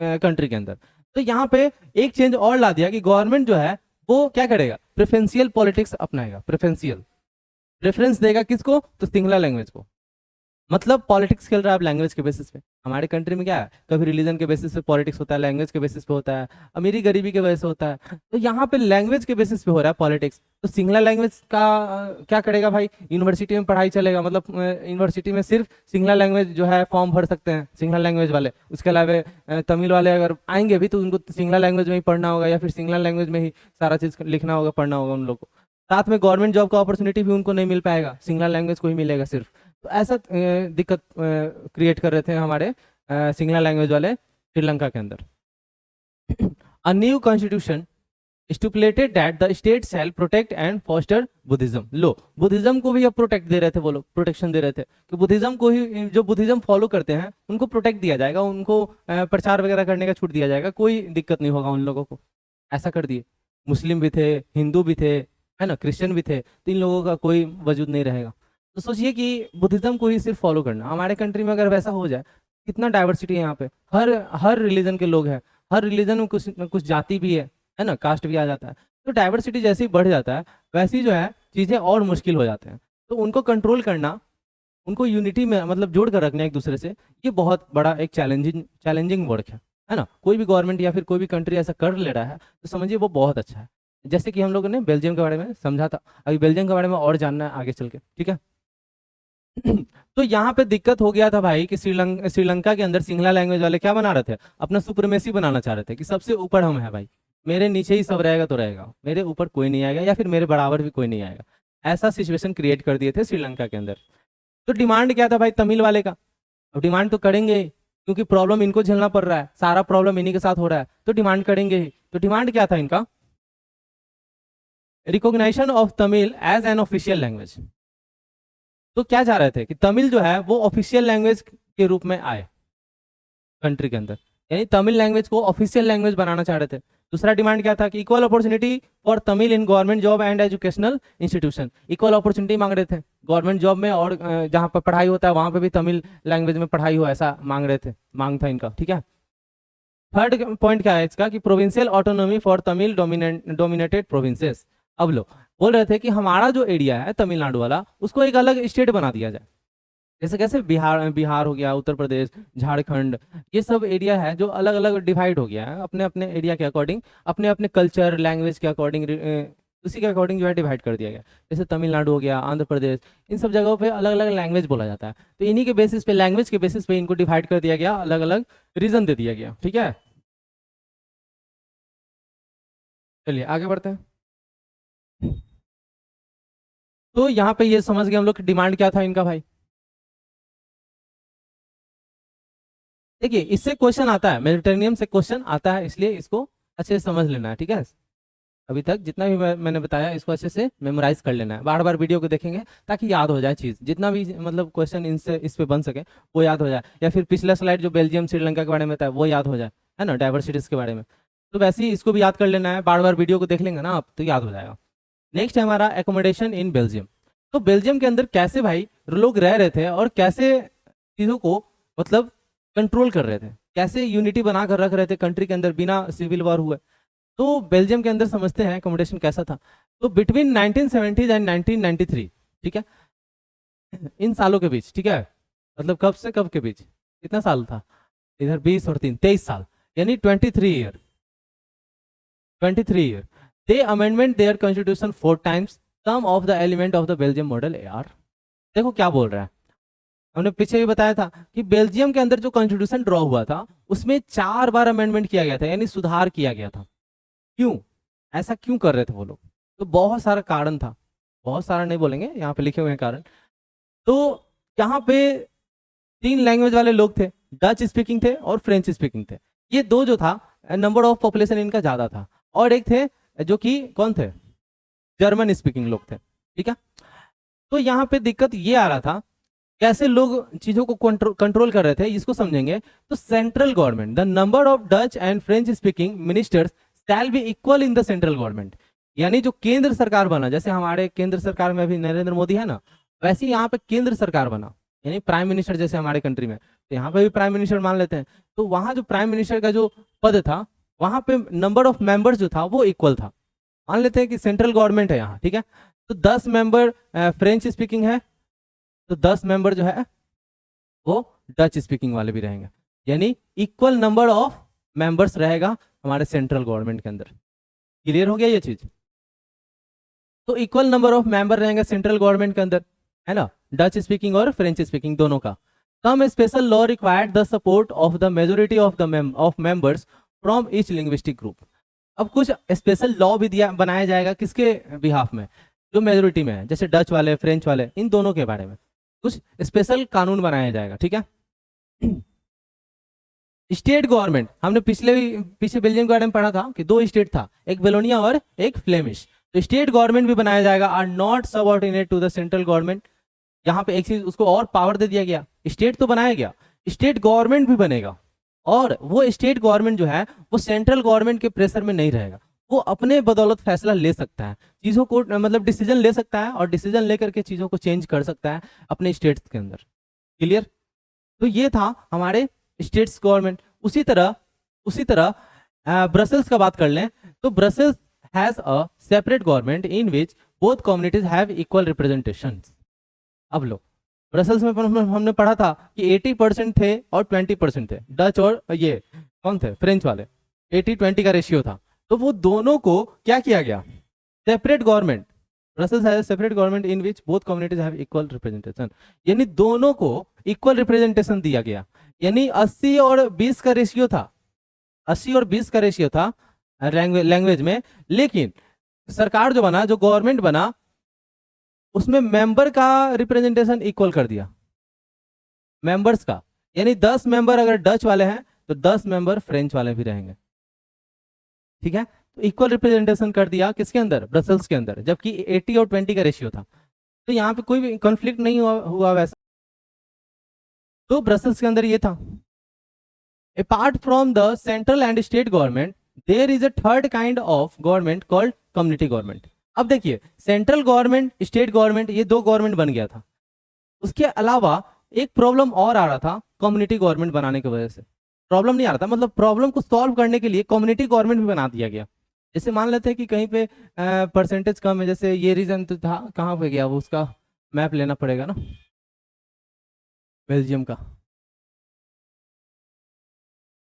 कंट्री के अंदर। तो यहाँ पे एक चेंज और ला दिया कि गवर्नमेंट जो है वो क्या करेगा, प्रेफरेंशियल पॉलिटिक्स अपनाएगा, प्रेफरेंशियल प्रेफरेंस देगा किसको, तो सिंगला लैंग्वेज को, मतलब पॉलिटिक्स खेल रहा है अब लैंग्वेज के बेसिस पे। हमारे कंट्री में क्या है, कभी रिलीजन के बेसिस पे पॉलिटिक्स होता है, लैंग्वेज के बेसिस पे होता है, अमीरी गरीबी के वजह से होता है, तो यहाँ पे लैंग्वेज के बेसिस पे हो रहा है पॉलिटिक्स। तो सिंगला लैंग्वेज का क्या करेगा भाई, यूनिवर्सिटी में पढ़ाई चलेगा, मतलब यूनिवर्सिटी में सिर्फ सिंगला लैंग्वेज जो है फॉर्म भर सकते हैं सिंगला लैंग्वेज वाले, उसके अलावा तमिल वाले अगर आएंगे भी तो उनको सिंगला लैंग्वेज में ही पढ़ना होगा, या फिर सिंगला लैंग्वेज में ही सारा चीज लिखना होगा, पढ़ना होगा उन लोग को। साथ में गवर्नमेंट जॉब का अपॉर्चुनिटी भी उनको नहीं मिल पाएगा, सिंगला लैंग्वेज को ही मिलेगा सिर्फ। तो ऐसा दिक्कत क्रिएट कर रहे थे हमारे सिंगला लैंग्वेज वाले श्रीलंका के अंदर। A new constitution stipulated that the state shall protect and foster Buddhism. Low, Buddhism को भी अब प्रोटेक्ट दे रहे थे वो लोग, प्रोटेक्शन दे रहे थे कि बुद्धिज्म को ही, जो बुद्धिज्म फॉलो करते हैं उनको प्रोटेक्ट दिया जाएगा, उनको प्रचार वगैरह करने का छूट दिया जाएगा, कोई दिक्कत नहीं होगा उन लोगों को, ऐसा कर दिए। मुस्लिम भी थे, हिंदू भी थे, है ना, क्रिश्चियन भी थे, तो इन लोगों का कोई वजूद नहीं रहेगा। तो सोचिए कि बुद्धिज्म को ही सिर्फ फॉलो करना। हमारे कंट्री में अगर वैसा हो जाए, कितना डाइवर्सिटी है यहाँ पे, हर हर रिलीजन के लोग हैं, हर रिलीजन में कुछ जाति भी है ना, कास्ट भी आ जाता है। तो डाइवर्सिटी जैसे ही बढ़ जाता है वैसे ही जो है चीजें और मुश्किल हो जाते हैं। तो उनको कंट्रोल करना, उनको यूनिटी में मतलब जोड़ कर रखना एक दूसरे से, ये बहुत बड़ा एक चैलेंजिंग वर्क है ना। कोई भी गवर्नमेंट या फिर कोई भी कंट्री ऐसा कर ले रहा है तो समझिए वो बहुत अच्छा है। जैसे कि हम लोगों ने बेल्जियम के बारे में समझा था, अभी बेल्जियम के बारे में और जानना है आगे चल के, ठीक है। तो यहाँ पे दिक्कत हो गया था भाई कि श्रीलंका के अंदर सिंगला लैंग्वेज वाले क्या बना रहे थे, अपना सुप्रीमेसी बनाना चाह रहे थे कि सबसे ऊपर हम है भाई, मेरे नीचे ही सब रहेगा तो रहेगा, मेरे ऊपर कोई नहीं आएगा या फिर मेरे बराबर भी कोई नहीं आएगा। ऐसा सिचुएशन क्रिएट कर दिए थे श्रीलंका के अंदर। तो डिमांड क्या था भाई तमिल वाले का, अब डिमांड तो करेंगे ही, क्योंकि प्रॉब्लम इनको झेलना पड़ रहा है, सारा प्रॉब्लम इन्हीं के साथ हो रहा है, तो डिमांड करेंगे ही। तो डिमांड क्या था इनका, recognition of Tamil as an official language. तो क्या चाह रहे थे कि तमिल जो है वो ऑफिशियल लैंग्वेज के रूप में आए कंट्री के अंदर, यानी तमिल लैंग्वेज को ऑफिशियल लैंग्वेज बनाना चाह रहे थे। दूसरा डिमांड क्या था कि equal opportunity for Tamil in government job and educational institution, equal opportunity मांग रहे थे गवर्नमेंट जॉब में, और जहाँ पर पढ़ाई होता है वहां पे भी तमिल लैंग्वेज में पढ़ाई हो, ऐसा मांग रहे थे, मांग था इनका, ठीक है। थर्ड पॉइंट क्या है इसका कि provincial autonomy for Tamil dominated provinces. अब लो बोल रहे थे कि हमारा जो एरिया है तमिलनाडु वाला उसको एक अलग स्टेट बना दिया जाए, जैसे कैसे बिहार बिहार हो गया, उत्तर प्रदेश, झारखंड, ये सब एरिया है जो अलग अलग डिवाइड हो गया है अपने अपने एरिया के अकॉर्डिंग, अपने अपने कल्चर लैंग्वेज के अकॉर्डिंग, उसी के अकॉर्डिंग जो है डिवाइड कर दिया गया। जैसे तमिलनाडु हो गया, आंध्र प्रदेश, इन सब जगहों पे अलग अलग लैंग्वेज बोला जाता है, तो इन्हीं के बेसिस पे, लैंग्वेज के बेसिस पे इनको डिवाइड कर दिया गया, अलग अलग रीजन दे दिया गया, ठीक है। चलिए आगे बढ़ते हैं। तो यहाँ पे ये समझ गए हम लोग डिमांड क्या था इनका भाई। देखिए इससे क्वेश्चन आता है, मेडिटेरेनियन से क्वेश्चन आता है, इसलिए इसको अच्छे से समझ लेना है, ठीक है। अभी तक जितना भी मैंने बताया इसको अच्छे से मेमोराइज कर लेना है, बार बार वीडियो को देखेंगे ताकि याद हो जाए चीज़, जितना भी मतलब क्वेश्चन इनसे इस पे बन सके वो याद हो जाए, या फिर पिछला स्लाइड जो बेल्जियम श्रीलंका के बारे में था वो याद हो जाए, है ना, डाइवर्सिटीज के बारे में। तो वैसे ही इसको भी याद कर लेना है, बार बार वीडियो को देख लेंगे ना आप तो याद हो जाएगा। नेक्स्ट है हमारा एकोमोडेशन इन बेल्जियम। तो बेल्जियम के अंदर कैसे भाई लोग रह रहे थे और कैसे चीज़ों को मतलब कंट्रोल कर रहे थे, कैसे यूनिटी बना कर रख रहे थे कंट्री के अंदर बिना सिविल वॉर हुए। तो बेल्जियम के अंदर समझते हैं अकोमोडेशन कैसा था। तो बिटवीन 1970 एंड 1993, ठीक है, इन सालों के बीच, ठीक है, मतलब कब से कब के बीच, कितना साल था इधर, 20 और 3 23 साल, यानी 23 year they amendment their constitution 4 times, some of the element of the Belgium model यार। देखो क्या बोल रहा है, हमने पीछे भी बताया था कि बेल्जियम के अंदर जो कॉन्स्टिट्यूशन ड्रॉ हुआ था उसमें 4 बार अमेंडमेंट किया गया था, यानी सुधार किया गया था। क्यों, ऐसा क्यों कर रहे थे वो लोग, तो बहुत सारा कारण था, बहुत सारा नहीं बोलेंगे, यहाँ पे लिखे हुए हैं कारण। तो यहाँ पे 3 लैंग्वेज वाले लोग थे, डच स्पीकिंग थे और फ्रेंच स्पीकिंग थे, ये दो जो था नंबर ऑफ पॉपुलेशन इनका ज्यादा था, और एक थे जो कि कौन थे, जर्मन स्पीकिंग लोग थे, ठीक है। तो यहाँ पे दिक्कत ये आ रहा था कैसे लोग चीजों को कंट्रोल कर रहे थे, इसको समझेंगे। तो central government, the number of Dutch and French speaking ministers shall be equal in the central government, यानी जो केंद्र सरकार बना, जैसे हमारे केंद्र सरकार में अभी नरेंद्र मोदी है ना, वैसे ही यहाँ पे केंद्र सरकार बना, यानी प्राइम मिनिस्टर जैसे हमारे कंट्री में, तो यहाँ पे भी प्राइम मिनिस्टर मान लेते हैं। तो वहां जो प्राइम मिनिस्टर का जो पद था वहां पे नंबर ऑफ मेंबर्स जो था वो इक्वल था, मान लेते हैं कि सेंट्रल गवर्नमेंट है यहाँ, ठीक है। तो 10 मेंबर फ्रेंच स्पीकिंग है, तो 10 मेंबर जो है वो डच स्पीकिंग वाले भी रहेंगे, यानी इक्वल नंबर ऑफ मेंबर्स रहेगा हमारे सेंट्रल गवर्नमेंट के अंदर। क्लियर हो गया ये चीज, तो इक्वल नंबर ऑफ मेंबर रहेंगे सेंट्रल गवर्नमेंट के अंदर, है ना, डच स्पीकिंग और फ्रेंच स्पीकिंग दोनों का। Some special law required the support of the majority of the members from each linguistic group. अब कुछ स्पेशल लॉ भी दिया बनाया जाएगा किसके बिहाफ में, जो मेजोरिटी में है, जैसे डच वाले फ्रेंच वाले, इन दोनों के बारे में कुछ स्पेशल कानून बनाया जाएगा, ठीक है। स्टेट गवर्नमेंट, हमने पीछे बेल्जियम के बारे में पढ़ा था कि 2 स्टेट था, एक वेलोनिया और एक फ्लेमिश। तो स्टेट गवर्नमेंट भी बनाया जाएगा, are not subordinate to the central government. यहाँ पे एक चीज उसको और पावर दे दिया गया, स्टेट तो बनाया गया, स्टेट गवर्नमेंट भी बनेगा, और वो स्टेट गवर्नमेंट जो है वो सेंट्रल गवर्नमेंट के प्रेशर में नहीं रहेगा, वो अपने बदौलत फैसला ले सकता है, चीजों को मतलब डिसीजन ले सकता है, और डिसीजन लेकर के चीजों को चेंज कर सकता है अपने स्टेट्स के अंदर। क्लियर, तो ये था हमारे स्टेट्स गवर्नमेंट। उसी तरह ब्रसेल्स का बात कर लें, तो Brussels has a separate government in which both communities have equal representation. अब लो ब्रसेल्स में हमने पढ़ा था कि 80% थे और 20% थे, डच और ये कौन थे, फ्रेंच वाले, 80-20 का रेशियो था। तो वो दोनों को क्या किया गया, separate government, Brussels has separate government in which both communities have equal representation, यानी दोनों को इक्वल रिप्रेजेंटेशन दिया गया, यानी 80 और 20 का रेशियो था, 80 और 20 का रेशियो था लैंग्वेज में। लेकिन सरकार जो बना, जो गवर्नमेंट बना, उसमें मेंबर का रिप्रेजेंटेशन इक्वल कर दिया, मेंबर्स का, यानी 10 मेंबर अगर डच वाले हैं तो 10 मेंबर फ्रेंच वाले भी रहेंगे, ठीक है। तो इक्वल रिप्रेजेंटेशन कर दिया किसके अंदर, ब्रसेल्स के अंदर, जबकि 80 और 20 का रेशियो था। तो यहाँ पे कोई भी कॉन्फ्लिक्ट नहीं हुआ वैसा, तो ब्रसेल्स के अंदर ये था। Apart from the central and state government there is a third kind of government called community government. अब देखिए, सेंट्रल गवर्नमेंट, स्टेट गवर्नमेंट, ये दो गवर्नमेंट बन गया था। उसके अलावा एक प्रॉब्लम और आ रहा था कम्युनिटी गवर्नमेंट बनाने की वजह से। प्रॉब्लम नहीं आ रहा था, मतलब प्रॉब्लम को सॉल्व करने के लिए कम्युनिटी गवर्नमेंट भी बना दिया गया। जैसे मान लेते हैं कि कहीं पे परसेंटेज कम है, जैसे ये रीजन तो था, कहाँ पे गया वो, उसका मैप लेना पड़ेगा ना, बेल्जियम का।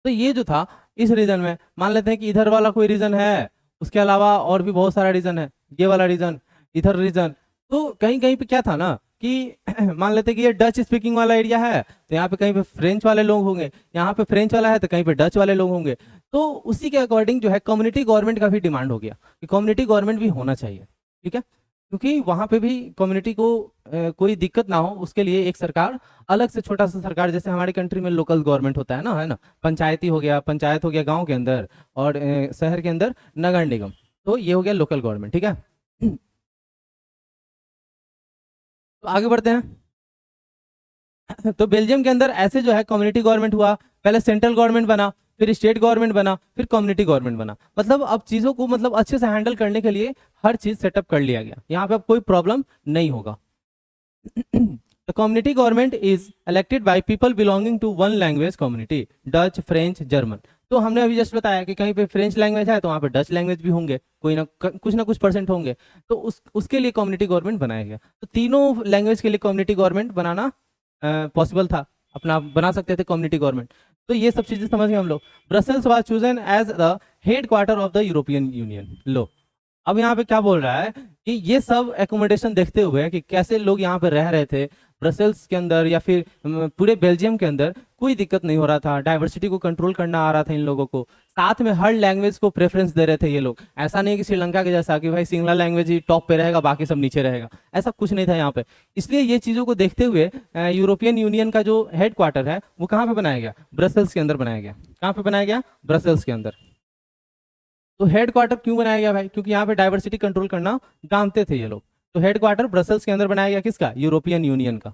तो ये जो था, इस रीजन में मान लेते हैं कि इधर वाला कोई रीजन है, उसके अलावा और भी बहुत सारा रीजन है, ये वाला रीजन, इधर रीजन। तो कहीं कहीं पे क्या था ना कि मान लेते हैं कि ये डच स्पीकिंग वाला एरिया है, तो यहाँ पे कहीं पे फ्रेंच वाले लोग होंगे, यहाँ पे फ्रेंच वाला है तो कहीं पे डच वाले लोग होंगे। तो उसी के अकॉर्डिंग जो है कम्युनिटी गवर्नमेंट का भी डिमांड हो गया कि कम्युनिटी गवर्नमेंट भी होना चाहिए, ठीक है, क्योंकि वहां पे भी कम्युनिटी को कोई दिक्कत ना हो, उसके लिए एक सरकार, अलग से छोटा सा सरकार, जैसे हमारी कंट्री में लोकल गवर्नमेंट होता है ना, पंचायती हो गया, पंचायत हो गया गांव के अंदर, और शहर के अंदर नगर निगम, तो ये हो गया लोकल गवर्नमेंट, ठीक है। तो आगे बढ़ते हैं। तो बेल्जियम के अंदर ऐसे जो है कम्युनिटी गवर्नमेंट हुआ, पहले सेंट्रल गवर्नमेंट बना, फिर स्टेट गवर्नमेंट बना, फिर कम्युनिटी गवर्नमेंट बना। मतलब अब चीजों को मतलब अच्छे से हैंडल करने के लिए हर चीज सेटअप कर लिया गया, यहाँ पे अब कोई प्रॉब्लम नहीं होगा। The community government is elected by people belonging to one language community, Dutch, French, German। तो हमने अभी जस्ट बताया कि कहीं पे फ्रेंच लैंग्वेज है तो वहाँ पे डच लैंग्वेज भी होंगे, कोई ना कुछ परसेंट होंगे, तो उसके लिए कम्युनिटी गवर्नमेंट बनाया गया। तो तीनों लैंग्वेज के लिए कम्युनिटी गवर्नमेंट बनाना पॉसिबल था, अपना बना सकते थे कम्युनिटी गवर्नमेंट। तो ये सब चीजें समझ गए हम लोग। Brussels was chosen as the head quarter of the European Union. लो, अब यहाँ पे क्या बोल रहा है कि ये सब एकोमोडेशन देखते हुए कि कैसे लोग यहाँ पे रह रहे थे ब्रसेल्स के अंदर या फिर पूरे बेल्जियम के अंदर, कोई दिक्कत नहीं हो रहा था, डाइवर्सिटी को कंट्रोल करना आ रहा था इन लोगों को, साथ में हर लैंग्वेज को प्रेफरेंस दे रहे थे ये लोग। ऐसा नहीं कि श्रीलंका के जैसा कि भाई सिंगला लैंग्वेज ही टॉप पे रहेगा, बाकी सब नीचे रहेगा, ऐसा कुछ नहीं था यहाँ पे। इसलिए ये चीजों को देखते हुए यूरोपियन यूनियन का जो हेड क्वार्टर है वो कहाँ पे बनाया गया, ब्रसेल्स के अंदर बनाया गया। कहाँ पे बनाया गया, ब्रसेल्स के अंदर। तो हेड क्वार्टर क्यों बनाया गया भाई, क्योंकि यहाँ पे डाइवर्सिटी कंट्रोल करना जानते थे ये लोग। तो हेड क्वार्टर ब्रसेल्स के अंदर बनाया गया, किसका, यूरोपियन यूनियन का।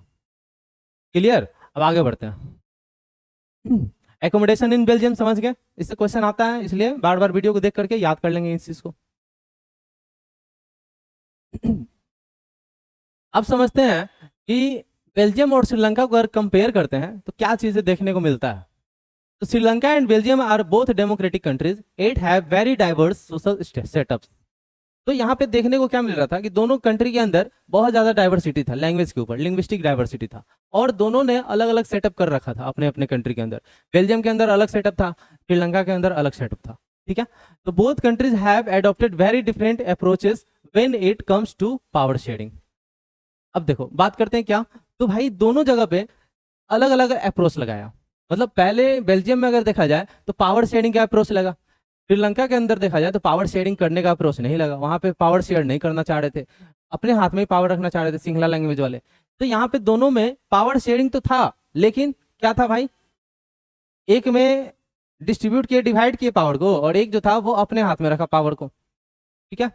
क्लियर। अब आगे बढ़ते हैं। एकोमोडेशन इन बेल्जियम समझ गए, इससे क्वेश्चन आता है, इसलिए बार बार वीडियो को देख करके याद कर लेंगे इस चीज को। अब समझते हैं कि बेल्जियम और श्रीलंका को अगर कंपेयर करते हैं तो क्या चीजें देखने को मिलता है। तो Sri Lanka and Belgium are both democratic countries, it have very diverse social setups. तो यहाँ पे देखने को क्या मिल रहा था कि दोनों कंट्री के अंदर बहुत ज्यादा डाइवर्सिटी था, लैंग्वेज के ऊपर लिंग्विस्टिक डाइवर्सिटी था, और दोनों ने अलग अलग सेटअप कर रखा था अपने अपने कंट्री के अंदर। बेल्जियम के अंदर अलग सेटअप था, श्रीलंका के अंदर अलग सेटअप था, ठीक है। तो both countries have adopted very different approaches when it comes to power sharing. अब देखो बात करते हैं क्या, तो भाई दोनों जगह पे अलग अलग अप्रोच लगाया। मतलब पहले बेल्जियम में अगर देखा जाए तो पावर शेयरिंग का अप्रोच लगा, श्रीलंका के अंदर देखा जाए तो पावर शेयरिंग करने का अप्रोच नहीं लगा, वहां पे पावर शेयर नहीं करना चाह रहे थे, अपने हाथ में ही पावर रखना चाह रहे थे सिंगला लैंग्वेज वाले। तो यहाँ पे दोनों में पावर शेयरिंग तो था, लेकिन क्या था भाई, एक में डिस्ट्रीब्यूट किए, डिवाइड किए पावर को, और एक जो था वो अपने हाथ में रखा पावर को, ठीक है।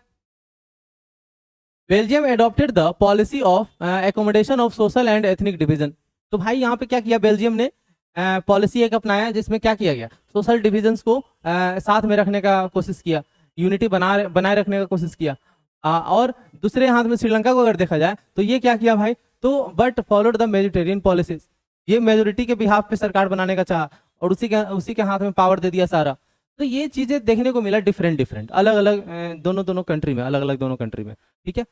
Belgium adopted the policy of accommodation of social and ethnic division. तो भाई यहाँ पे क्या किया बेल्जियम ने, पॉलिसी एक अपनाया जिसमें क्या किया गया, सोशल डिविजन्स को साथ में रखने का कोशिश किया, यूनिटी बनाए रखने का कोशिश किया। और दूसरे हाथ में श्रीलंका को अगर देखा जाए तो ये क्या किया भाई, तो but followed the majoritarian policies, ये मेजोरिटी के बिहाफ पे सरकार बनाने का चाहा, और उसी के हाथ में पावर दे दिया सारा। तो ये चीजें देखने को मिला डिफरेंट डिफरेंट, अलग अलग दोनों दोनों कंट्री में, अलग अलग दोनों कंट्री में, ठीक है।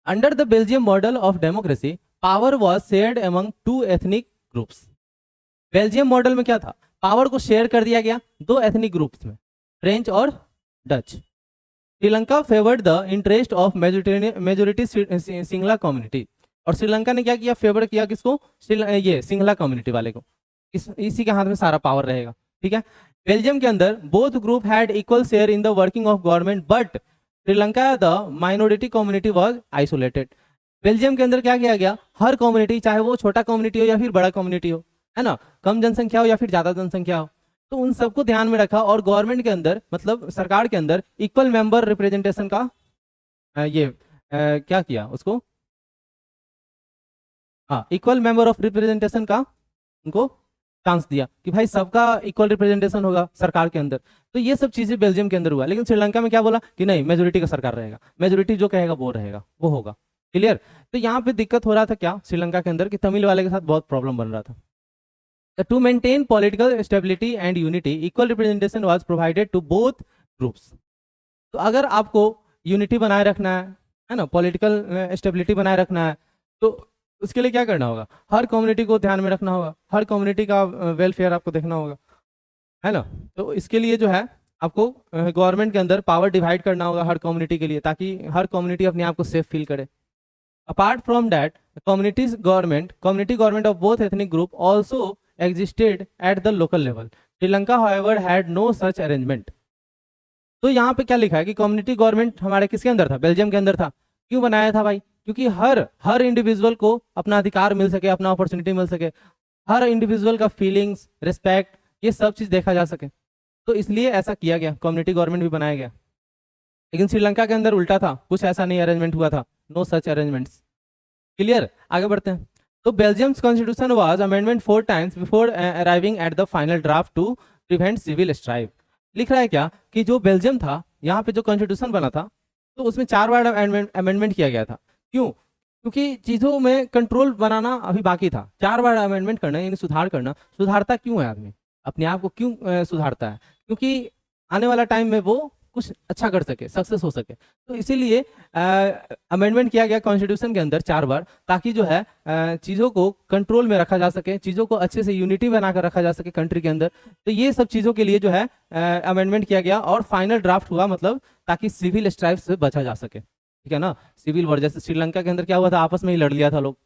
Under the Belgium model of democracy power was shared among two ethnic groups. Belgium model में क्या था, पावर को शेयर कर दिया गया दो एथनिक ग्रुप्स में, फ्रेंच और Dutch. Sri Lanka favoured the interest of majority Singla community, और श्रीलंका ने क्या किया, फेवर किया किसको, ये सिंगला कम्युनिटी वाले को, इसी के हाथ में सारा पावर रहेगा, ठीक है। बेल्जियम के अंदर both group had equal share in the working of government, but Sri Lanka the minority community was isolated. Belgium के अंदर क्या किया गया, हर कम्युनिटी, चाहे वो छोटा कम्युनिटी हो या फिर बड़ा कम्युनिटी हो, है ना, कम जनसंख्या हो या फिर ज्यादा जनसंख्या हो, तो उन सबको ध्यान में रखा और गवर्नमेंट के अंदर, मतलब सरकार के अंदर इक्वल मेंबर रिप्रेजेंटेशन का क्या किया उसको, हाँ, इक्वल मेंबर ऑफ रिप्रेजेंटेशन का उनको चांस दिया कि भाई सबका इक्वल रिप्रेजेंटेशन होगा सरकार के अंदर। तो ये सब चीजें बेल्जियम के अंदर हुआ, लेकिन श्रीलंका में क्या बोला कि नहीं, मेजोरिटी का सरकार रहेगा, मेजोरिटी जो कहेगा वो रहेगा, वो होगा, क्लियर। तो यहाँ पे दिक्कत हो रहा था क्या श्रीलंका के अंदर, कि तमिल वाले के साथ बहुत प्रॉब्लम बन रहा था। To maintain political stability and unity equal representation was provided to both groups. तो अगर आपको यूनिटी बनाए रखना है ना, पॉलिटिकल स्टेबिलिटी बनाए रखना है, तो उसके लिए क्या करना होगा, हर कम्युनिटी को ध्यान में रखना होगा, हर कम्युनिटी का वेलफेयर आपको देखना होगा, है ना। तो इसके लिए जो है आपको गवर्नमेंट के अंदर पावर डिवाइड करना होगा हर कम्युनिटी के लिए, ताकि हर कम्युनिटी अपने आप को सेफ फील करे। Apart from that community government of both ethnic group also existed at the local level. Sri Lanka however had no such arrangement. तो यहाँ पे क्या लिखा है कि कम्युनिटी गवर्नमेंट हमारे किसके अंदर था, बेल्जियम के अंदर था। क्यों बनाया था भाई, क्योंकि हर इंडिविजुअल को अपना अधिकार मिल सके, अपना अपॉर्चुनिटी मिल सके, हर इंडिविजुअल का फीलिंग्स, रिस्पेक्ट, ये सब चीज देखा जा सके, तो इसलिए ऐसा किया गया, कम्युनिटी गवर्नमेंट भी बनाया गया। लेकिन श्रीलंका के अंदर उल्टा था, कुछ ऐसा नहीं अरेंजमेंट हुआ था, नो सच अरेंजमेंट्स, क्लियर। आगे बढ़ते हैं। तो Belgium's constitution was amendment 4 times before arriving at the final draft to prevent civil strike. लिख रहा है क्या कि जो बेल्जियम था, यहाँ पे जो कॉन्स्टिट्यूशन बना था, तो उसमें 4 बार अमेंडमेंट किया गया था। क्यों, क्योंकि चीजों में कंट्रोल बनाना अभी बाकी था। 4 बार अमेंडमेंट करना यानी सुधार करना, सुधारता क्यों है आदमी, अपने आप को क्यों सुधारता है, क्योंकि आने वाला टाइम में वो कुछ अच्छा कर सके, सक्सेस हो सके। तो इसीलिए अमेंडमेंट किया गया कॉन्स्टिट्यूशन के अंदर 4 बार, ताकि जो है चीज़ों को कंट्रोल में रखा जा सके, चीज़ों को अच्छे से यूनिटी बनाकर रखा जा सके कंट्री के अंदर। तो ये सब चीज़ों के लिए जो है अमेंडमेंट किया गया और फाइनल ड्राफ्ट हुआ, मतलब ताकि सिविल स्ट्राइक से बचा जा सके, ठीक है ना। सिविल वॉर, जैसे श्रीलंका के अंदर क्या हुआ था, आपस में ही लड़ लिया था लोग,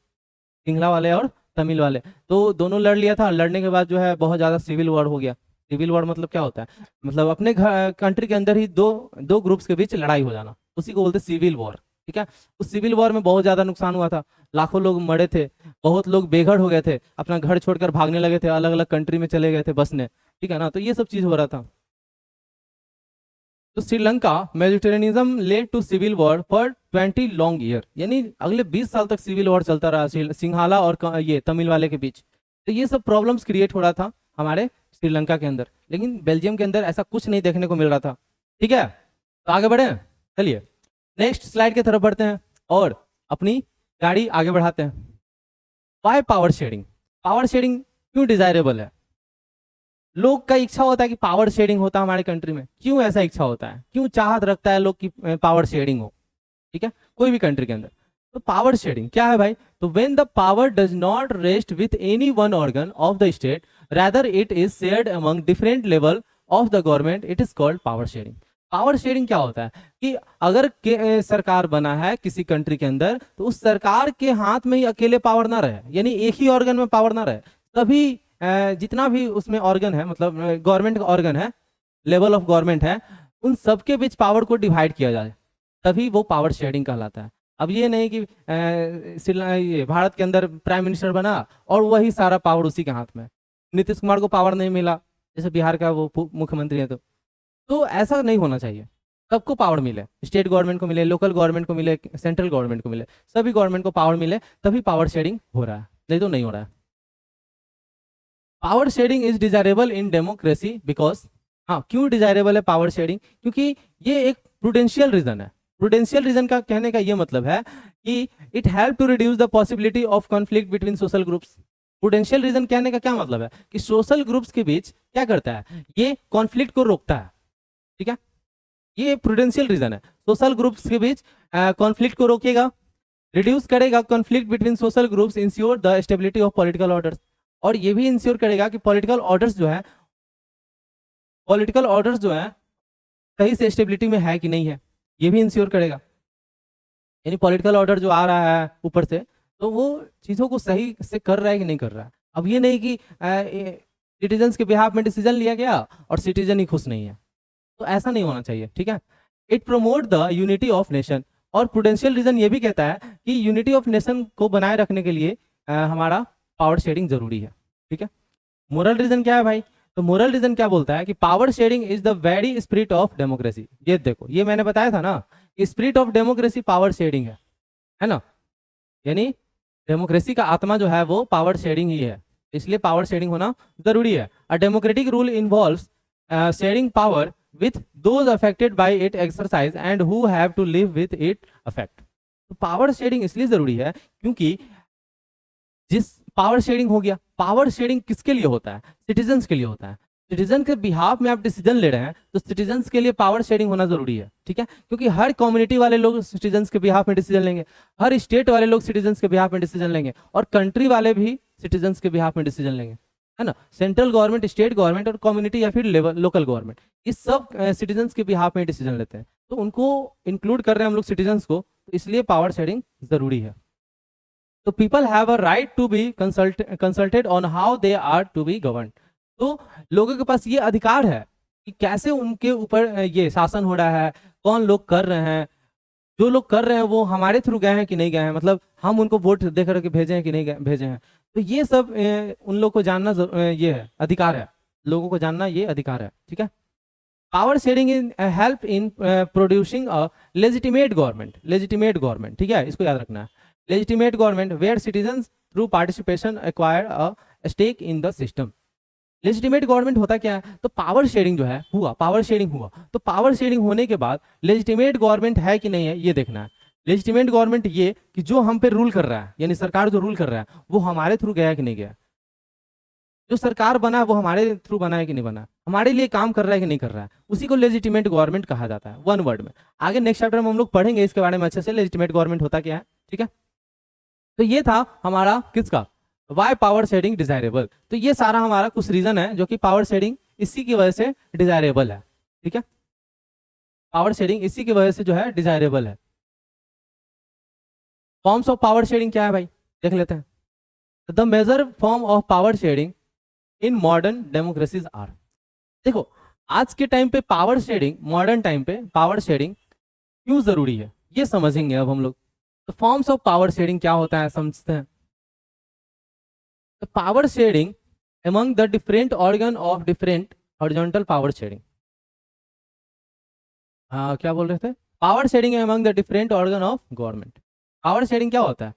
सिंगला वाले और तमिल वाले, तो दोनों लड़ लिया था। लड़ने के बाद जो है बहुत ज़्यादा सिविल वॉर हो गया। सिविल वॉर मतलब क्या होता है, मतलब अपने कंट्री के अंदर ही दो ग्रुप्स के बीच लड़ाई हो जाना, उसी को बोलते हैं सिविल वॉर, ठीक है। उस सिविल वॉर में बहुत ज्यादा नुकसान हुआ था, लाखों लोग मरे थे, बहुत लोग बेघर हो गए थे, अपना घर छोड़कर भागने लगे थे, अलग अलग कंट्री में चले गए थे बसने, ठीक है ना। तो ये सब चीज हो रहा था। तो Sri Lanka majoritarianism led to civil war for 20 long year, यानी अगले 20 साल तक सिविल वॉर चलता रहा सिंघाला और ये तमिल वाले के बीच। तो ये सब प्रॉब्लम्स क्रिएट हो रहा था हमारे श्रीलंका के अंदर, लेकिन बेल्जियम के अंदर ऐसा कुछ नहीं देखने को मिल रहा था, ठीक है। तो आगे बढ़े, चलिए नेक्स्ट स्लाइड की तरफ बढ़ते हैं और अपनी गाड़ी आगे बढ़ाते हैं। Why power sharing, power sharing क्यों डिजायरेबल है। लोग का इच्छा होता है कि पावर शेयरिंग होता है हमारे कंट्री में, क्यों ऐसा इच्छा होता है, क्यों चाहत रखता है लोग कि पावर शेयरिंग हो, ठीक है, कोई भी कंट्री के अंदर। तो पावर शेयरिंग क्या है भाई, तो when the power does not rest with any one organ of the state, rather it is shared among different level of the government, it is called power sharing. Power sharing क्या होता है कि अगर सरकार बना है किसी कंट्री के अंदर, तो उस सरकार के हाथ में ही अकेले पावर ना रहे, यानी एक ही ऑर्गन में पावर ना रहे, तभी जितना भी उसमें ऑर्गन है, मतलब गवर्नमेंट का ऑर्गन है, लेवल ऑफ गवर्नमेंट है, उन सबके बीच पावर को डिवाइड किया जाए, तभी वो पावर शेयरिंग कहलाता है। अब ये नहीं कि भारत के अंदर प्राइम मिनिस्टर बना और वही सारा पावर उसी के हाथ में, नीतीश कुमार को पावर नहीं मिला, जैसे बिहार का वो मुख्यमंत्री है, तो ऐसा नहीं होना चाहिए। सबको पावर मिले, स्टेट गवर्नमेंट को मिले, लोकल गवर्नमेंट को मिले, सेंट्रल गवर्नमेंट को मिले, सभी गवर्नमेंट को पावर मिले, तभी पावर शेयरिंग हो रहा है, नहीं तो नहीं हो रहा है। Power sharing is desirable in democracy because, हाँ क्यों डिजायरेबल है पावर शेयरिंग, क्योंकि ये एक प्रूडेंशियल रीजन है। प्रूडेंशियल रीजन का कहने का ये मतलब है कि it help to reduce the possibility of conflict between social groups. Prudential reason कहने का क्या मतलब है कि सोशल ग्रुप्स के बीच क्या करता है, ये कॉन्फ्लिक्ट को रोकता है, ठीक है, ये प्रूडेंशियल रीजन है। सोशल ग्रुप्स के बीच कॉन्फ्लिक्ट को रोकेगा, रिड्यूस करेगा conflict between social groups, ensure the stability of political orders, और ये भी इंश्योर करेगा कि पॉलिटिकल ऑर्डर्स जो है पॉलिटिकल ऑर्डर्स जो है सही से स्टेबिलिटी में है कि नहीं है, ये भी इंश्योर करेगा। यानी पॉलिटिकल ऑर्डर जो आ रहा है ऊपर से, तो वो चीज़ों को सही से कर रहा है कि नहीं कर रहा है। अब ये नहीं कि सिटीजन्स के बिहाफ में डिसीजन लिया गया और सिटीजन ही खुश नहीं है, तो ऐसा नहीं होना चाहिए, ठीक है। It promote the unity of nation, और प्रूडेंशियल रीजन ये भी कहता है कि यूनिटी ऑफ नेशन को बनाए रखने के लिए हमारा पावर शेयरिंग जरूरी है, ठीक है। मोरल रीजन क्या है भाई? तो मोरल रीजन क्या बोलता है कि power sharing is the very spirit of democracy. ये देखो, ये मैंने बताया था ना, spirit of democracy power sharing है ना। यानी डेमोक्रेसी का आत्मा जो है वो पावर शेयरिंग ही है, इसलिए पावर शेयरिंग होना जरूरी है। A democratic rule involves sharing power with those affected by it exercise and who have to live with it affect. तो पावर शेयरिंग इसलिए जरूरी है क्योंकि जिस पावर शेयरिंग हो गया, पावर शेयरिंग किसके लिए होता है? सिटीजन्स के लिए होता है। सिटीजन के बिहाफ में आप डिसीजन ले रहे हैं तो सिटीजन्स के लिए पावर शेयरिंग होना जरूरी है, ठीक है। क्योंकि हर कम्युनिटी वाले लोग सिटीजन्स के बिहाफ में डिसीजन लेंगे, हर स्टेट वाले लोग सिटीजन्स के बिहाफ में डिसीजन लेंगे, और कंट्री वाले भी सिटीजन्स के बिहाफ में डिसीजन लेंगे, है ना। सेंट्रल गवर्नमेंट, स्टेट गवर्नमेंट और कम्युनिटी या फिर लोकल गवर्नमेंट, ये सब सिटीजन्स के बिहाफ में डिसीजन लेते हैं, तो उनको इंक्लूड कर रहे हैं हम लोग सिटीजन्स को, तो इसलिए पावर शेयरिंग जरूरी है। तो people have a right to be consulted on how they are to be govern. तो लोगों के पास ये अधिकार है कि कैसे उनके ऊपर ये शासन हो रहा है, कौन लोग कर रहे हैं, जो लोग कर रहे हैं वो हमारे थ्रू गए हैं कि नहीं गए हैं, मतलब हम उनको वोट दे करके भेजे हैं कि नहीं भेजे हैं। तो ये सब उन लोग को जानना ये है, अधिकार है, लोगों को जानना ये अधिकार है, ठीक है। Power sharing in help in producing a legitimate government, ठीक है, इसको याद रखना है। Legitimate government where citizen through participation acquire a stake in the system. Legitimate government होता क्या है? तो पावर शेयरिंग जो है हुआ, पावर शेयरिंग हुआ, तो पावर शेयरिंग होने के बाद लेजिटिमेट गवर्नमेंट है कि नहीं है ये देखना है। लेजिटिमेट गवर्नमेंट ये कि जो हम पे रूल कर रहा है, यानी सरकार जो रूल कर रहा है वो हमारे थ्रू गया कि नहीं गया, जो सरकार बना है वो हमारे थ्रू बना है कि नहीं बना, हमारे लिए काम कर रहा है कि नहीं कर रहा है, उसी को लेजिटिमेट गवर्नमेंट कहा जाता है, वन वर्ड में। आगे नेक्स्ट चैप्टर में हम लोग पढ़ेंगे इसके बारे में अच्छे से, लेजिटिमेट गवर्नमेंट होता क्या है, ठीक है। तो ये था हमारा किसका, वाई पावर शेयरिंग डिजायरेबल। तो ये सारा हमारा कुछ रीजन है जो कि पावर शेयरिंग इसी की वजह से डिजायरेबल है, ठीक है। पावर शेयरिंग इसी की वजह से जो है डिजायरेबल है। फॉर्म्स ऑफ पावर शेयरिंग क्या है भाई, देख लेते हैं। The major form of power sharing in modern democracies are. देखो, आज के टाइम पे पावर शेयरिंग, मॉडर्न टाइम पे पावर शेयरिंग क्यों जरूरी है ये समझेंगे अब हम लोग। तो फॉर्म्स ऑफ पावर शेयरिंग क्या होता है समझते हैं। तो power sharing among the different organ of different horizontal power sharing। हाँ, क्या बोल रहे थे? Power sharing among the different organ of government। Power sharing क्या होता है?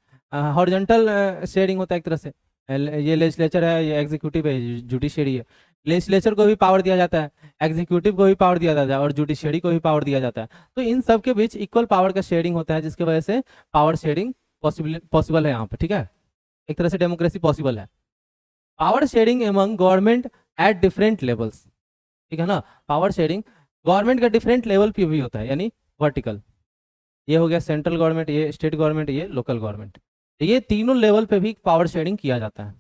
हॉरिजॉन्टल शेयरिंग होता है एक तरह से। ये लेजिस्लेचर है, ये एग्जीक्यूटिव है, जुडिशियरी है। लेजिस्लेचर को भी पावर दिया जाता है, एग्जीक्यूटिव को भी पावर दिया जाता है, और जुडिशियरी को भी पावर दिया जाता है। तो इन सब के बीच इक्वल पावर का शेयरिंग होता है, जिसकी वजह से पावर शेयरिंग पॉसिबल है यहाँ पे, ठीक है। एक तरह से डेमोक्रेसी पॉसिबल है। Power sharing among government at different levels, ठीक है ना। पावर शेयरिंग गवर्नमेंट का डिफरेंट लेवल पे भी होता है, यानी वर्टिकल, ये हो गया सेंट्रल गवर्नमेंट, ये स्टेट गवर्नमेंट, ये लोकल गवर्नमेंट, ये तीनों लेवल पे भी पावर शेयरिंग किया जाता है।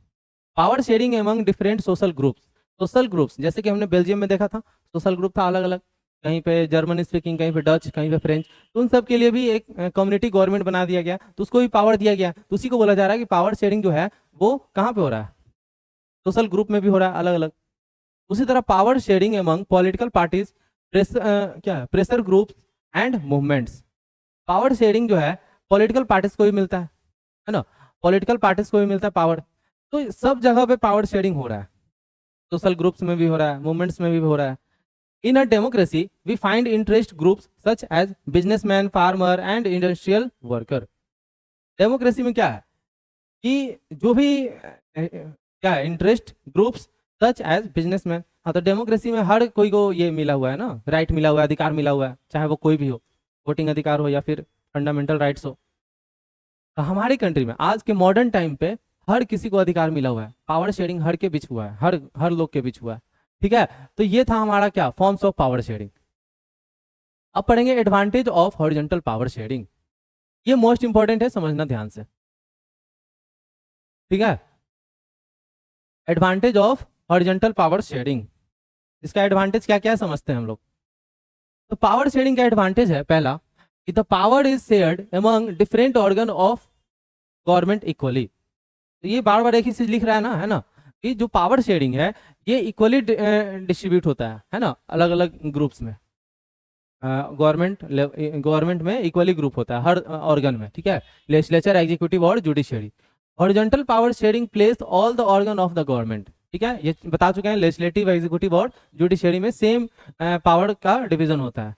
Power sharing among different social groups. Social groups जैसे कि हमने बेल्जियम में देखा था, सोशल ग्रुप था अलग अलग, कहीं पे जर्मन स्पीकिंग, कहीं पे डच, कहीं पे फ्रेंच। तो उन सब के लिए भी एक कम्युनिटी गवर्नमेंट बना दिया गया, तो उसको भी पावर दिया गया। तो उसी को बोला जा रहा है कि पावर शेयरिंग जो है वो कहाँ पे हो रहा है, सोशल ग्रुप में भी हो रहा है अलग अलग। उसी तरह power sharing among political parties, pressure groups and movements. Power sharing जो है पॉलिटिकल पार्टीज को भी मिलता है ना, पॉलिटिकल पार्टीज को भी मिलता है पावर। तो सब जगह पे पावर शेयरिंग हो रहा है, सोशल ग्रुप्स में भी हो रहा है, मूवमेंट्स में भी हो रहा है। In a democracy we find interest groups such as businessman, farmer and industrial worker. Democracy में क्या है कि जो भी क्या है, interest groups such as businessman. हाँ, तो डेमोक्रेसी में हर कोई को ये मिला हुआ है ना, राइट मिला हुआ है, अधिकार मिला हुआ है, चाहे वो कोई भी हो, वोटिंग अधिकार हो या फिर फंडामेंटल राइट्स हो। तो हमारी कंट्री में आज के मॉडर्न टाइम पे हर किसी को अधिकार मिला हुआ है, पावर शेयरिंग हर के बीच हुआ है, हर हर लोग के बीच हुआ है, ठीक है। तो ये था हमारा क्या, फॉर्म्स ऑफ पावर शेयरिंग। अब पढ़ेंगे advantage of horizontal power sharing. ये मोस्ट इंपॉर्टेंट है, समझना ध्यान से, ठीक है। Advantage of horizontal power sharing. इसका एडवांटेज क्या क्या समझते हैं हम लोग। तो पावर शेयरिंग का एडवांटेज है पहला कि the power is shared among different organ of government equally. तो ये बार बार एक ही चीज लिख रहा है ना कि जो पावर शेयरिंग है ये इक्वली डिस्ट्रीब्यूट होता है ना, अलग अलग ग्रुप्स में। गवर्नमेंट में इक्वली ग्रुप होता है हर ऑर्गन में, ठीक है, लेजिस्लेचर, एग्जीक्यूटिव और judiciary. Horizontal power sharing place all the organ of the government, ठीक है, ये बता चुके हैं, लेजिस्लेटिव, एग्जीक्यूटिव और जुडिशियरी में सेम पावर का डिवीजन होता है।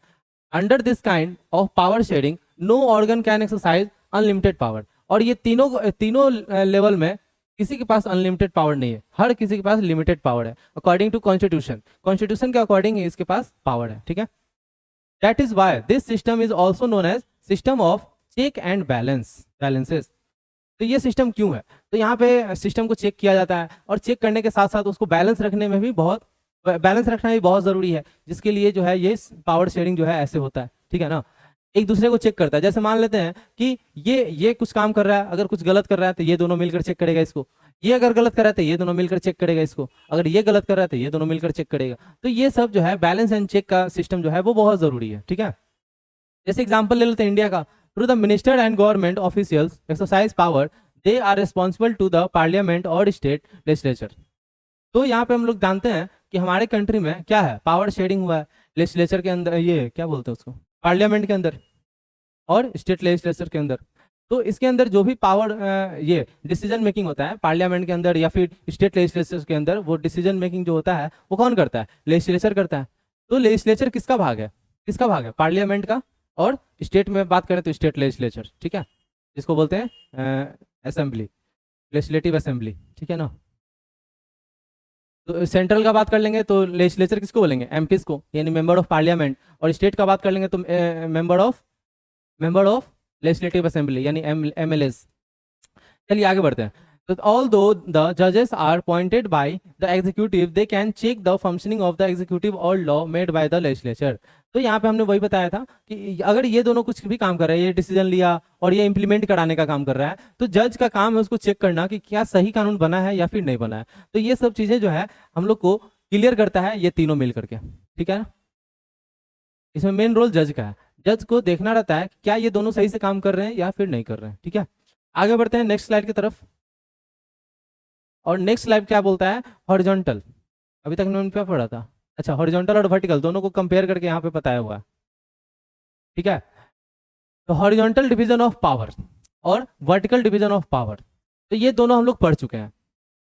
Under this kind of power sharing no organ can exercise unlimited power. और ये तीनों लेवल में किसी के पास अनलिमिटेड पावर नहीं है, हर किसी के पास लिमिटेड पावर है अकॉर्डिंग टू कॉन्स्टिट्यूशन के अकॉर्डिंग इसके पास पावर है, ठीक है। That is why this system is also known as system of check and balances. तो ये सिस्टम क्यों है, तो यहाँ पे सिस्टम को चेक किया जाता है और चेक करने के साथ साथ उसको बैलेंस रखने में भी बैलेंस रखना भी बहुत जरूरी है, जिसके लिए जो है ये पावर शेयरिंग जो है ऐसे होता है, ठीक है ना। एक दूसरे को चेक करता है, जैसे मान लेते हैं कि ये कुछ काम कर रहा है, अगर कुछ गलत कर रहा है तो ये दोनों मिलकर चेक करेगा इसको, ये अगर गलत कर रहा है तो ये दोनों मिलकर चेक करेगा इसको, अगर ये गलत कर रहा है तो ये दोनों मिलकर चेक करेगा। तो ये सब जो है बैलेंस एंड चेक का सिस्टम जो है वो बहुत जरूरी है, ठीक है। जैसे एग्जाम्पल ले लेते हैं इंडिया का, through the minister and government officials exercise power they are responsible to the parliament और स्टेट लेजिस्लेचर। तो यहाँ पे हम लोग जानते हैं कि हमारे कंट्री में क्या है, पावर शेयरिंग हुआ है लेजिस्लेचर के अंदर, ये क्या बोलते हैं उसको, पार्लियामेंट के अंदर और स्टेट लेजिस्लेचर के अंदर। तो इसके अंदर जो भी पावर ये डिसीजन मेकिंग होता है पार्लियामेंट के अंदर या फिर स्टेट लेजिस्लेचर के अंदर, वो डिसीजन मेकिंग जो होता है वो कौन करता है, लेजिस्लेचर करता है। तो लेजिस्लेचर किसका भाग है, पार्लियामेंट का, और स्टेट में बात करें तो स्टेट लेजिस्लेचर, ठीक है, जिसको बोलते हैं असेंबली, लेजिस्लेटिव असेंबली, ठीक है ना। तो सेंट्रल का बात कर लेंगे तो लेजिस्लेचर किसको बोलेंगे, एमपीज को, यानी मेंबर ऑफ पार्लियामेंट, और स्टेट का बात कर लेंगे तो मेंबर ऑफ लेजिस्लेटिव असेंबली यानी एमएलएस। चलिए आगे बढ़ते हैं। तो ऑल्दो द जजेस are appointed by the executive they can check the functioning of the executive और law made by the legislature. तो यहाँ पे हमने वही बताया था कि अगर ये दोनों कुछ भी काम कर रहे हैं, ये डिसीजन लिया और ये इंप्लीमेंट कराने का काम कर रहा है, तो जज का काम है उसको चेक करना कि क्या सही कानून बना है या फिर नहीं बना है। तो ये सब चीजें जो है हम लोग को क्लियर करता है ये तीनों मिल करके, ठीक है ना। इसमें मेन रोल जज का है, जज को देखना रहता है क्या ये दोनों सही से काम कर रहे हैं या फिर नहीं कर रहे हैं, ठीक है। आगे बढ़ते हैं नेक्स्ट स्लाइड की तरफ। और नेक्स्ट स्लाइड क्या बोलता है, हॉरिजॉन्टल। अभी तक हमने क्या पढ़ा था, अच्छा, हॉरिजॉन्टल और वर्टिकल दोनों को कंपेयर करके यहाँ पे बताया हुआ है, ठीक है। तो हॉरिजॉन्टल डिवीजन ऑफ पावर और वर्टिकल डिवीजन ऑफ पावर, तो ये दोनों हम लोग पढ़ चुके हैं,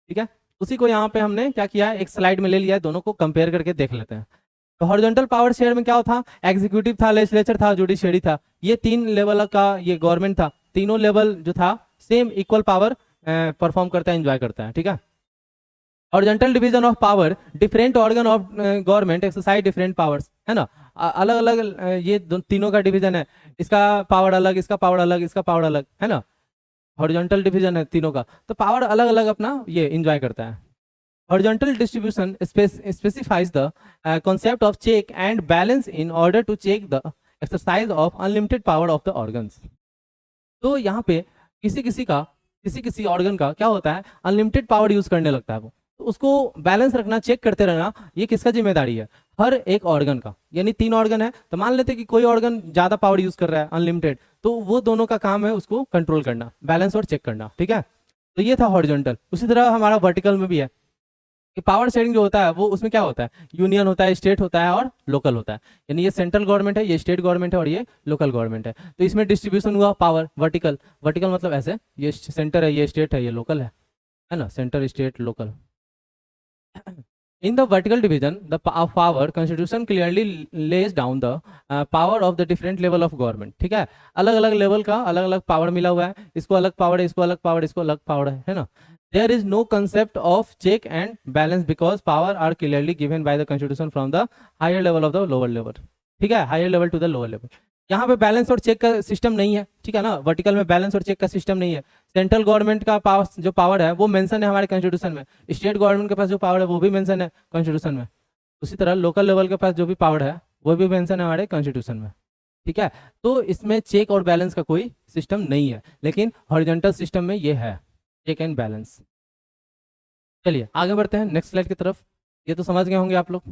ठीक है। उसी को यहाँ पे हमने क्या किया है, एक स्लाइड में ले लिया है, दोनों को कंपेयर करके देख लेते हैं। तो हॉरिजॉन्टल पावर शेयर में क्या था, एग्जीक्यूटिव था, लेजिस्लेचर था, जुडिशियरी था, ये तीन लेवल का ये गवर्नमेंट था, तीनों लेवल जो था सेम इक्वल पावर परफॉर्म करता है, एंजॉय करता है, ठीक है। Horizontal division of power, different organ of government exercise different powers, है ना, अलग अलग ये तीनों का डिवीजन है, इसका पावर अलग, इसका पावर अलग, इसका पावर अलग, है ना। हॉरिजॉन्टल डिवीजन है तीनों का, तो पावर अलग अलग अपना ये एंजॉय करता है। Horizontal distribution specifies the concept of check and balance in order to check the exercise of unlimited power of the organs. तो यहाँ पे किसी ऑर्गन का क्या होता है, अनलिमिटेड पावर यूज करने लगता है वो, तो उसको बैलेंस रखना, चेक करते रहना, ये किसका जिम्मेदारी है, हर एक ऑर्गन का। यानी तीन ऑर्गन है, तो मान लेते कि कोई ऑर्गन ज्यादा पावर यूज कर रहा है अनलिमिटेड, तो वो दोनों का काम है उसको कंट्रोल करना, बैलेंस और चेक करना, ठीक है। तो ये था हॉरिजॉन्टल। उसी तरह हमारा वर्टिकल में भी है कि पावर शेयरिंग जो होता है वो उसमें क्या होता है, यूनियन होता है, स्टेट होता है और लोकल होता है। यानी ये सेंट्रल गवर्नमेंट है, ये स्टेट गवर्नमेंट है और ये लोकल गवर्नमेंट है। तो इसमें डिस्ट्रीब्यूशन हुआ पावर वर्टिकल, वर्टिकल मतलब ऐसे, ये सेंटर है, ये स्टेट है, ये लोकल है ना, centre state local. In the vertical division of power, constitution clearly lays down the power of the different level of government, ठीक है। अलग अलग लेवल का अलग अलग पावर मिला हुआ है, इसको अलग पावर है, इसको अलग पावर, इसको अलग पावर है ना। There is no concept of check and balance because power are clearly given by the constitution from the higher level of the lower level, ठीक है, higher level to the lower level। यहाँ पे balance और check का system नहीं है, ठीक है ना, वर्टिकल में बैलेंस और चेक का सिस्टम नहीं है। सेंट्रल गवर्नमेंट का पावर जो पावर है वो मेंशन है हमारे कॉन्स्टिट्यूशन में, स्टेट गवर्नमेंट के पास जो पावर है वो भी मेंशन है कॉन्स्टिट्यूशन में, उसी तरह लोकल लेवल के पास जो भी पावर है वो भी मेंशन है हमारे कॉन्स्टिट्यूशन में, ठीक है। तो इसमें चेक और बैलेंस का कोई सिस्टम नहीं है, लेकिन हॉरिजॉन्टल सिस्टम में ये है चेक एंड बैलेंस। चलिए आगे बढ़ते हैं नेक्स्ट स्लाइड की तरफ। ये तो समझ गए होंगे आप लोग,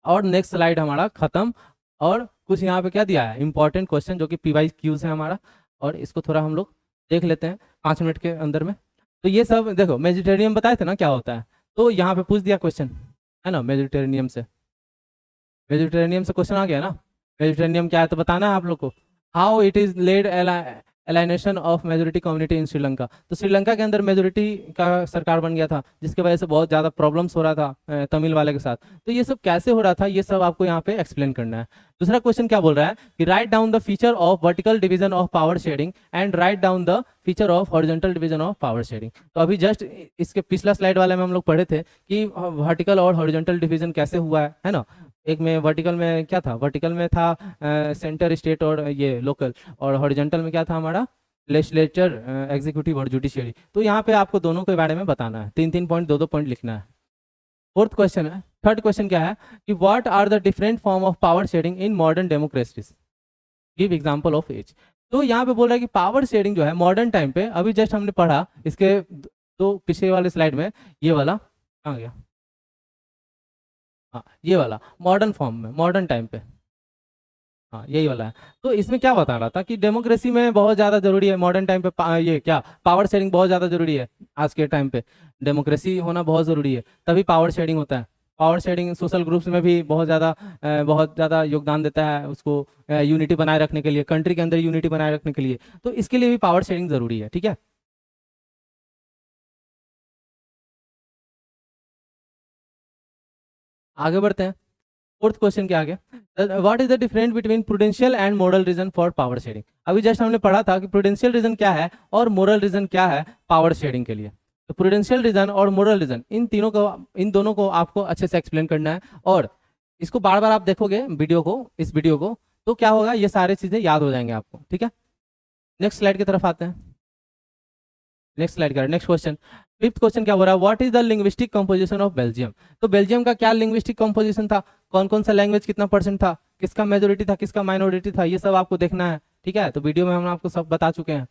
और नेक्स्ट स्लाइड हमारा खत्म। और कुछ यहाँ पे क्या दिया है, इंपॉर्टेंट क्वेश्चन जो कि PYQs है हमारा, और इसको थोड़ा हम लोग देख लेते हैं 5 मिनट के अंदर में। तो ये सब देखो, मेडिटेरियम बताए थे ना क्या होता है, तो यहाँ पे पूछ दिया क्वेश्चन, है ना। मेडिटेरेनियम से क्वेश्चन आ गया ना। मेडिटेरेनियम क्या है तो बताना है आप लोग को। How it is led alienation of majority community in Sri Lanka. तो श्रीलंका के अंदर मेजोरिटी का सरकार बन गया था, जिसकी वजह से बहुत ज़्यादा प्रॉब्लम्स हो रहा था तमिल वाले के साथ। तो ये सब कैसे हो रहा था, ये सब आपको यहाँ पे एक्सप्लेन करना है। दूसरा क्वेश्चन क्या बोल रहा है कि write down the feature of vertical division of power sharing and write down the feature of horizontal division of power sharing. तो अभी जस्ट इसके पिछला स्लाइड वाले में हम लोग पढ़े थे कि वर्टिकल और हॉरिजॉन्टल डिवीजन कैसे हुआ है ना। एक में वर्टिकल में क्या था, वर्टिकल में था सेंटर, स्टेट और ये लोकल, और हॉरिजॉन्टल में क्या था हमारा, लेजिस्लेचर, एग्जीक्यूटिव और जुडिशियरी। तो यहाँ पे आपको दोनों के बारे में बताना है, 3-3 पॉइंट, 2-2 पॉइंट लिखना है। फोर्थ क्वेश्चन है, थर्ड क्वेश्चन क्या है कि what are the different form of power sharing in modern democracies, give example of each. तो यहाँ पे बोल रहा है कि पावर शेयरिंग जो है मॉडर्न टाइम पे, अभी जस्ट हमने पढ़ा इसके तो पिछले वाले स्लाइड में, ये वाला कहाँ गया, हाँ ये वाला मॉडर्न फॉर्म में, मॉडर्न टाइम पे, हाँ यही वाला है। तो इसमें क्या बता रहा था कि डेमोक्रेसी में बहुत ज़्यादा जरूरी है मॉडर्न टाइम पे, ये क्या, पावर शेयरिंग बहुत ज़्यादा जरूरी है आज के टाइम पे। डेमोक्रेसी होना बहुत ज़रूरी है, तभी पावर शेयरिंग होता है। पावर शेयरिंग सोशल ग्रुप्स में भी बहुत ज़्यादा योगदान देता है, उसको यूनिटी बनाए रखने के लिए, कंट्री के अंदर यूनिटी बनाए रखने के लिए। तो इसके लिए भी पावर शेयरिंग जरूरी है, ठीक है। आगे बढ़ते हैं, फोर्थ क्वेश्चन के आगे। What is the difference between prudential and moral reason for power sharing. अभी जस्ट हमने पढ़ा था कि प्रूडेंशियल रीजन क्या है और मोरल रीजन क्या है पावर शेयरिंग के लिए। तो प्रूडेंशियल रीजन और मोरल रीजन, इन दोनों को आपको अच्छे से एक्सप्लेन करना है, और इसको बार बार आप देखोगे इस वीडियो को, तो क्या होगा, ये सारी चीजें याद हो जाएंगे आपको, ठीक है। नेक्स्ट स्लाइड की तरफ आते हैं। नेक्स्ट क्वेश्चन, फिफ्थ क्वेश्चन क्या हो रहा है, what is the linguistic composition of Belgium. तो बेल्जियम का क्या लिंग्विस्टिक कंपोजिशन था, कौन कौन सा लैंग्वेज कितना परसेंट था, किसका मेजोरिटी था, किसका माइनॉरिटी था, ये सब आपको देखना है, ठीक है। तो वीडियो में हम आपको सब बता चुके हैं।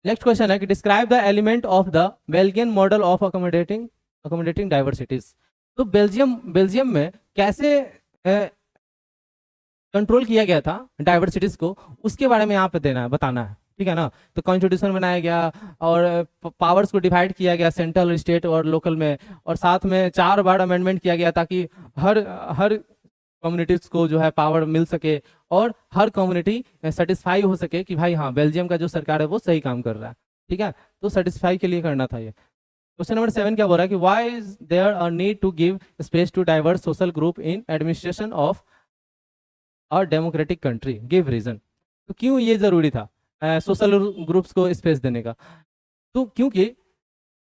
नेक्स्ट क्वेश्चन है कि describe the element of the Belgian model of accommodating diversities. तो बेल्जियम में कैसे कंट्रोल किया गया था डाइवर्सिटीज को, उसके बारे में यहाँ पे देना है, बताना है, ठीक है ना। तो कॉन्स्टिट्यूशन बनाया गया, और पावर्स को डिवाइड किया गया सेंट्रल, स्टेट और लोकल में, और साथ में 4 बार अमेंडमेंट किया गया ताकि हर हर कम्युनिटीज को जो है पावर मिल सके, और हर कम्युनिटी सेटिस्फाई हो सके कि भाई हाँ बेल्जियम का जो सरकार है वो सही काम कर रहा है, ठीक है। तो सेटिस्फाई के लिए करना था ये। क्वेश्चन नंबर 7 क्या बोल रहा है कि why is there a need to give space to diverse social group in administration of और डेमोक्रेटिक कंट्री, गिव रीजन। तो क्यों ये जरूरी था सोशल ग्रुप्स को स्पेस देने का। तो क्योंकि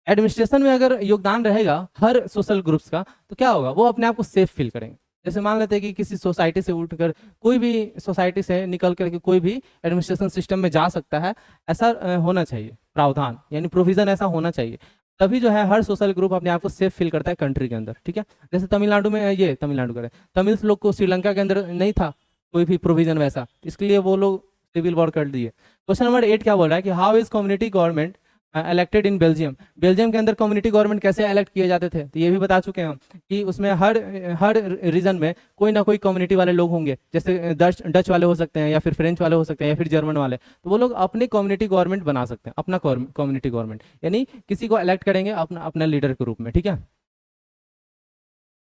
एडमिनिस्ट्रेशन में अगर योगदान रहेगा हर सोशल ग्रुप्स का, तो क्या होगा, वो अपने आप को सेफ फील करेंगे। जैसे मान लेते हैं कि किसी सोसाइटी से उठकर, कोई भी सोसाइटी से निकल करके कोई भी एडमिनिस्ट्रेशन सिस्टम में जा सकता है, ऐसा होना चाहिए प्रावधान, यानी प्रोविजन ऐसा होना चाहिए। तभी जो है हर सोशल ग्रुप अपने आप को सेफ फील करता है कंट्री के अंदर, ठीक है। जैसे तमिलनाडु में, ये तमिलनाडु करे, तमिल लोग को श्रीलंका के अंदर नहीं था कोई भी प्रोविजन वैसा, इसके लिए वो लोग सिविल वॉर कर दिए। क्वेश्चन नंबर 8 क्या बोल रहा है कि how is community government elected in Belgium. Belgium के अंदर कम्युनिटी गवर्नमेंट कैसे इलेक्ट किए जाते थे, तो ये भी बता चुके हैं हम कि उसमें हर हर रीजन में कोई ना कोई कम्युनिटी वाले लोग होंगे, जैसे डच वाले हो सकते हैं, या फिर फ्रेंच वाले हो सकते हैं, या फिर जर्मन वाले। तो वो लोग अपने कम्युनिटी गवर्नमेंट बना सकते हैं, अपना कम्युनिटी गवर्नमेंट, यानी किसी को इलेक्ट करेंगे अपना अपना लीडर के रूप में, ठीक है।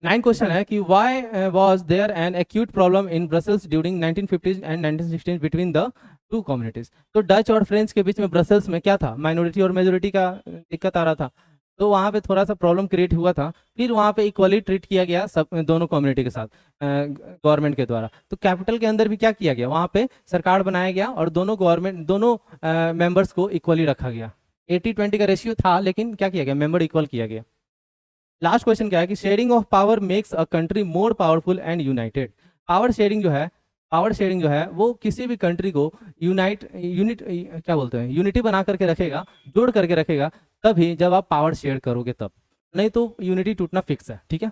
9 क्वेश्चन है कि why was there an acute problem in Brussels during 1950s and 1960s between the two communities. तो डच और फ्रेंच के बीच में ब्रसल्स में क्या था, माइनॉरिटी और मेजोरिटी का दिक्कत आ रहा था, तो वहाँ पे थोड़ा सा प्रॉब्लम क्रिएट हुआ था। फिर वहाँ पे इक्वली ट्रीट किया गया सब दोनों कम्युनिटी के साथ गवर्नमेंट के द्वारा। तो कैपिटल के अंदर भी क्या किया गया, वहाँ पे सरकार बनाया गया और दोनों मेंबर्स को इक्वली रखा गया। 80-20 का रेशियो था, लेकिन क्या किया गया, मेंबर इक्वल किया गया। लास्ट क्वेश्चन क्या है कि sharing of power makes a country more powerful and United. Power sharing जो है वो किसी भी कंट्री को यूनिट क्या बोलते हैं, यूनिटी बना करके रखेगा, जोड़ करके रखेगा, तभी जब आप पावर शेयर करोगे तब, नहीं तो यूनिटी टूटना फिक्स है, ठीक है।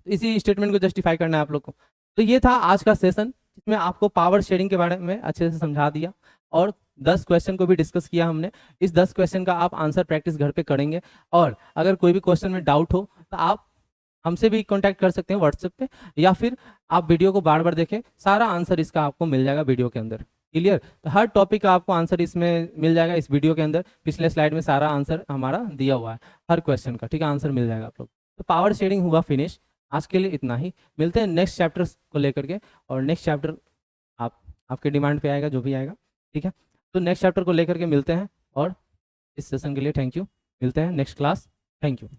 इसी स्टेटमेंट को जस्टिफाई करना है आप लोग को। तो ये था आज का सेशन, जिसमें आपको पावर शेयरिंग के बारे में अच्छे से समझा दिया, और 10 क्वेश्चन को भी डिस्कस किया हमने। इस 10 क्वेश्चन का आप आंसर प्रैक्टिस घर पे करेंगे, और अगर कोई भी क्वेश्चन में डाउट हो तो आप हमसे भी कांटेक्ट कर सकते हैं व्हाट्सएप पे, या फिर आप वीडियो को बार बार देखें, सारा आंसर इसका आपको मिल जाएगा वीडियो के अंदर। क्लियर? तो हर टॉपिक का आपको आंसर इसमें मिल जाएगा इस वीडियो के अंदर। पिछले स्लाइड में सारा आंसर हमारा दिया हुआ है हर क्वेश्चन का, ठीक है, आंसर मिल जाएगा आप लोग। तो पावर शेडिंग हुआ फिनिश। आज के लिए इतना ही, मिलते हैं नेक्स्ट चैप्टर को लेकर के। और नेक्स्ट चैप्टर आपके डिमांड पे आएगा, जो भी आएगा, ठीक है। तो नेक्स्ट चैप्टर को लेकर के मिलते हैं, और इस सेशन के लिए थैंक यू। मिलते हैं नेक्स्ट क्लास। Thank you.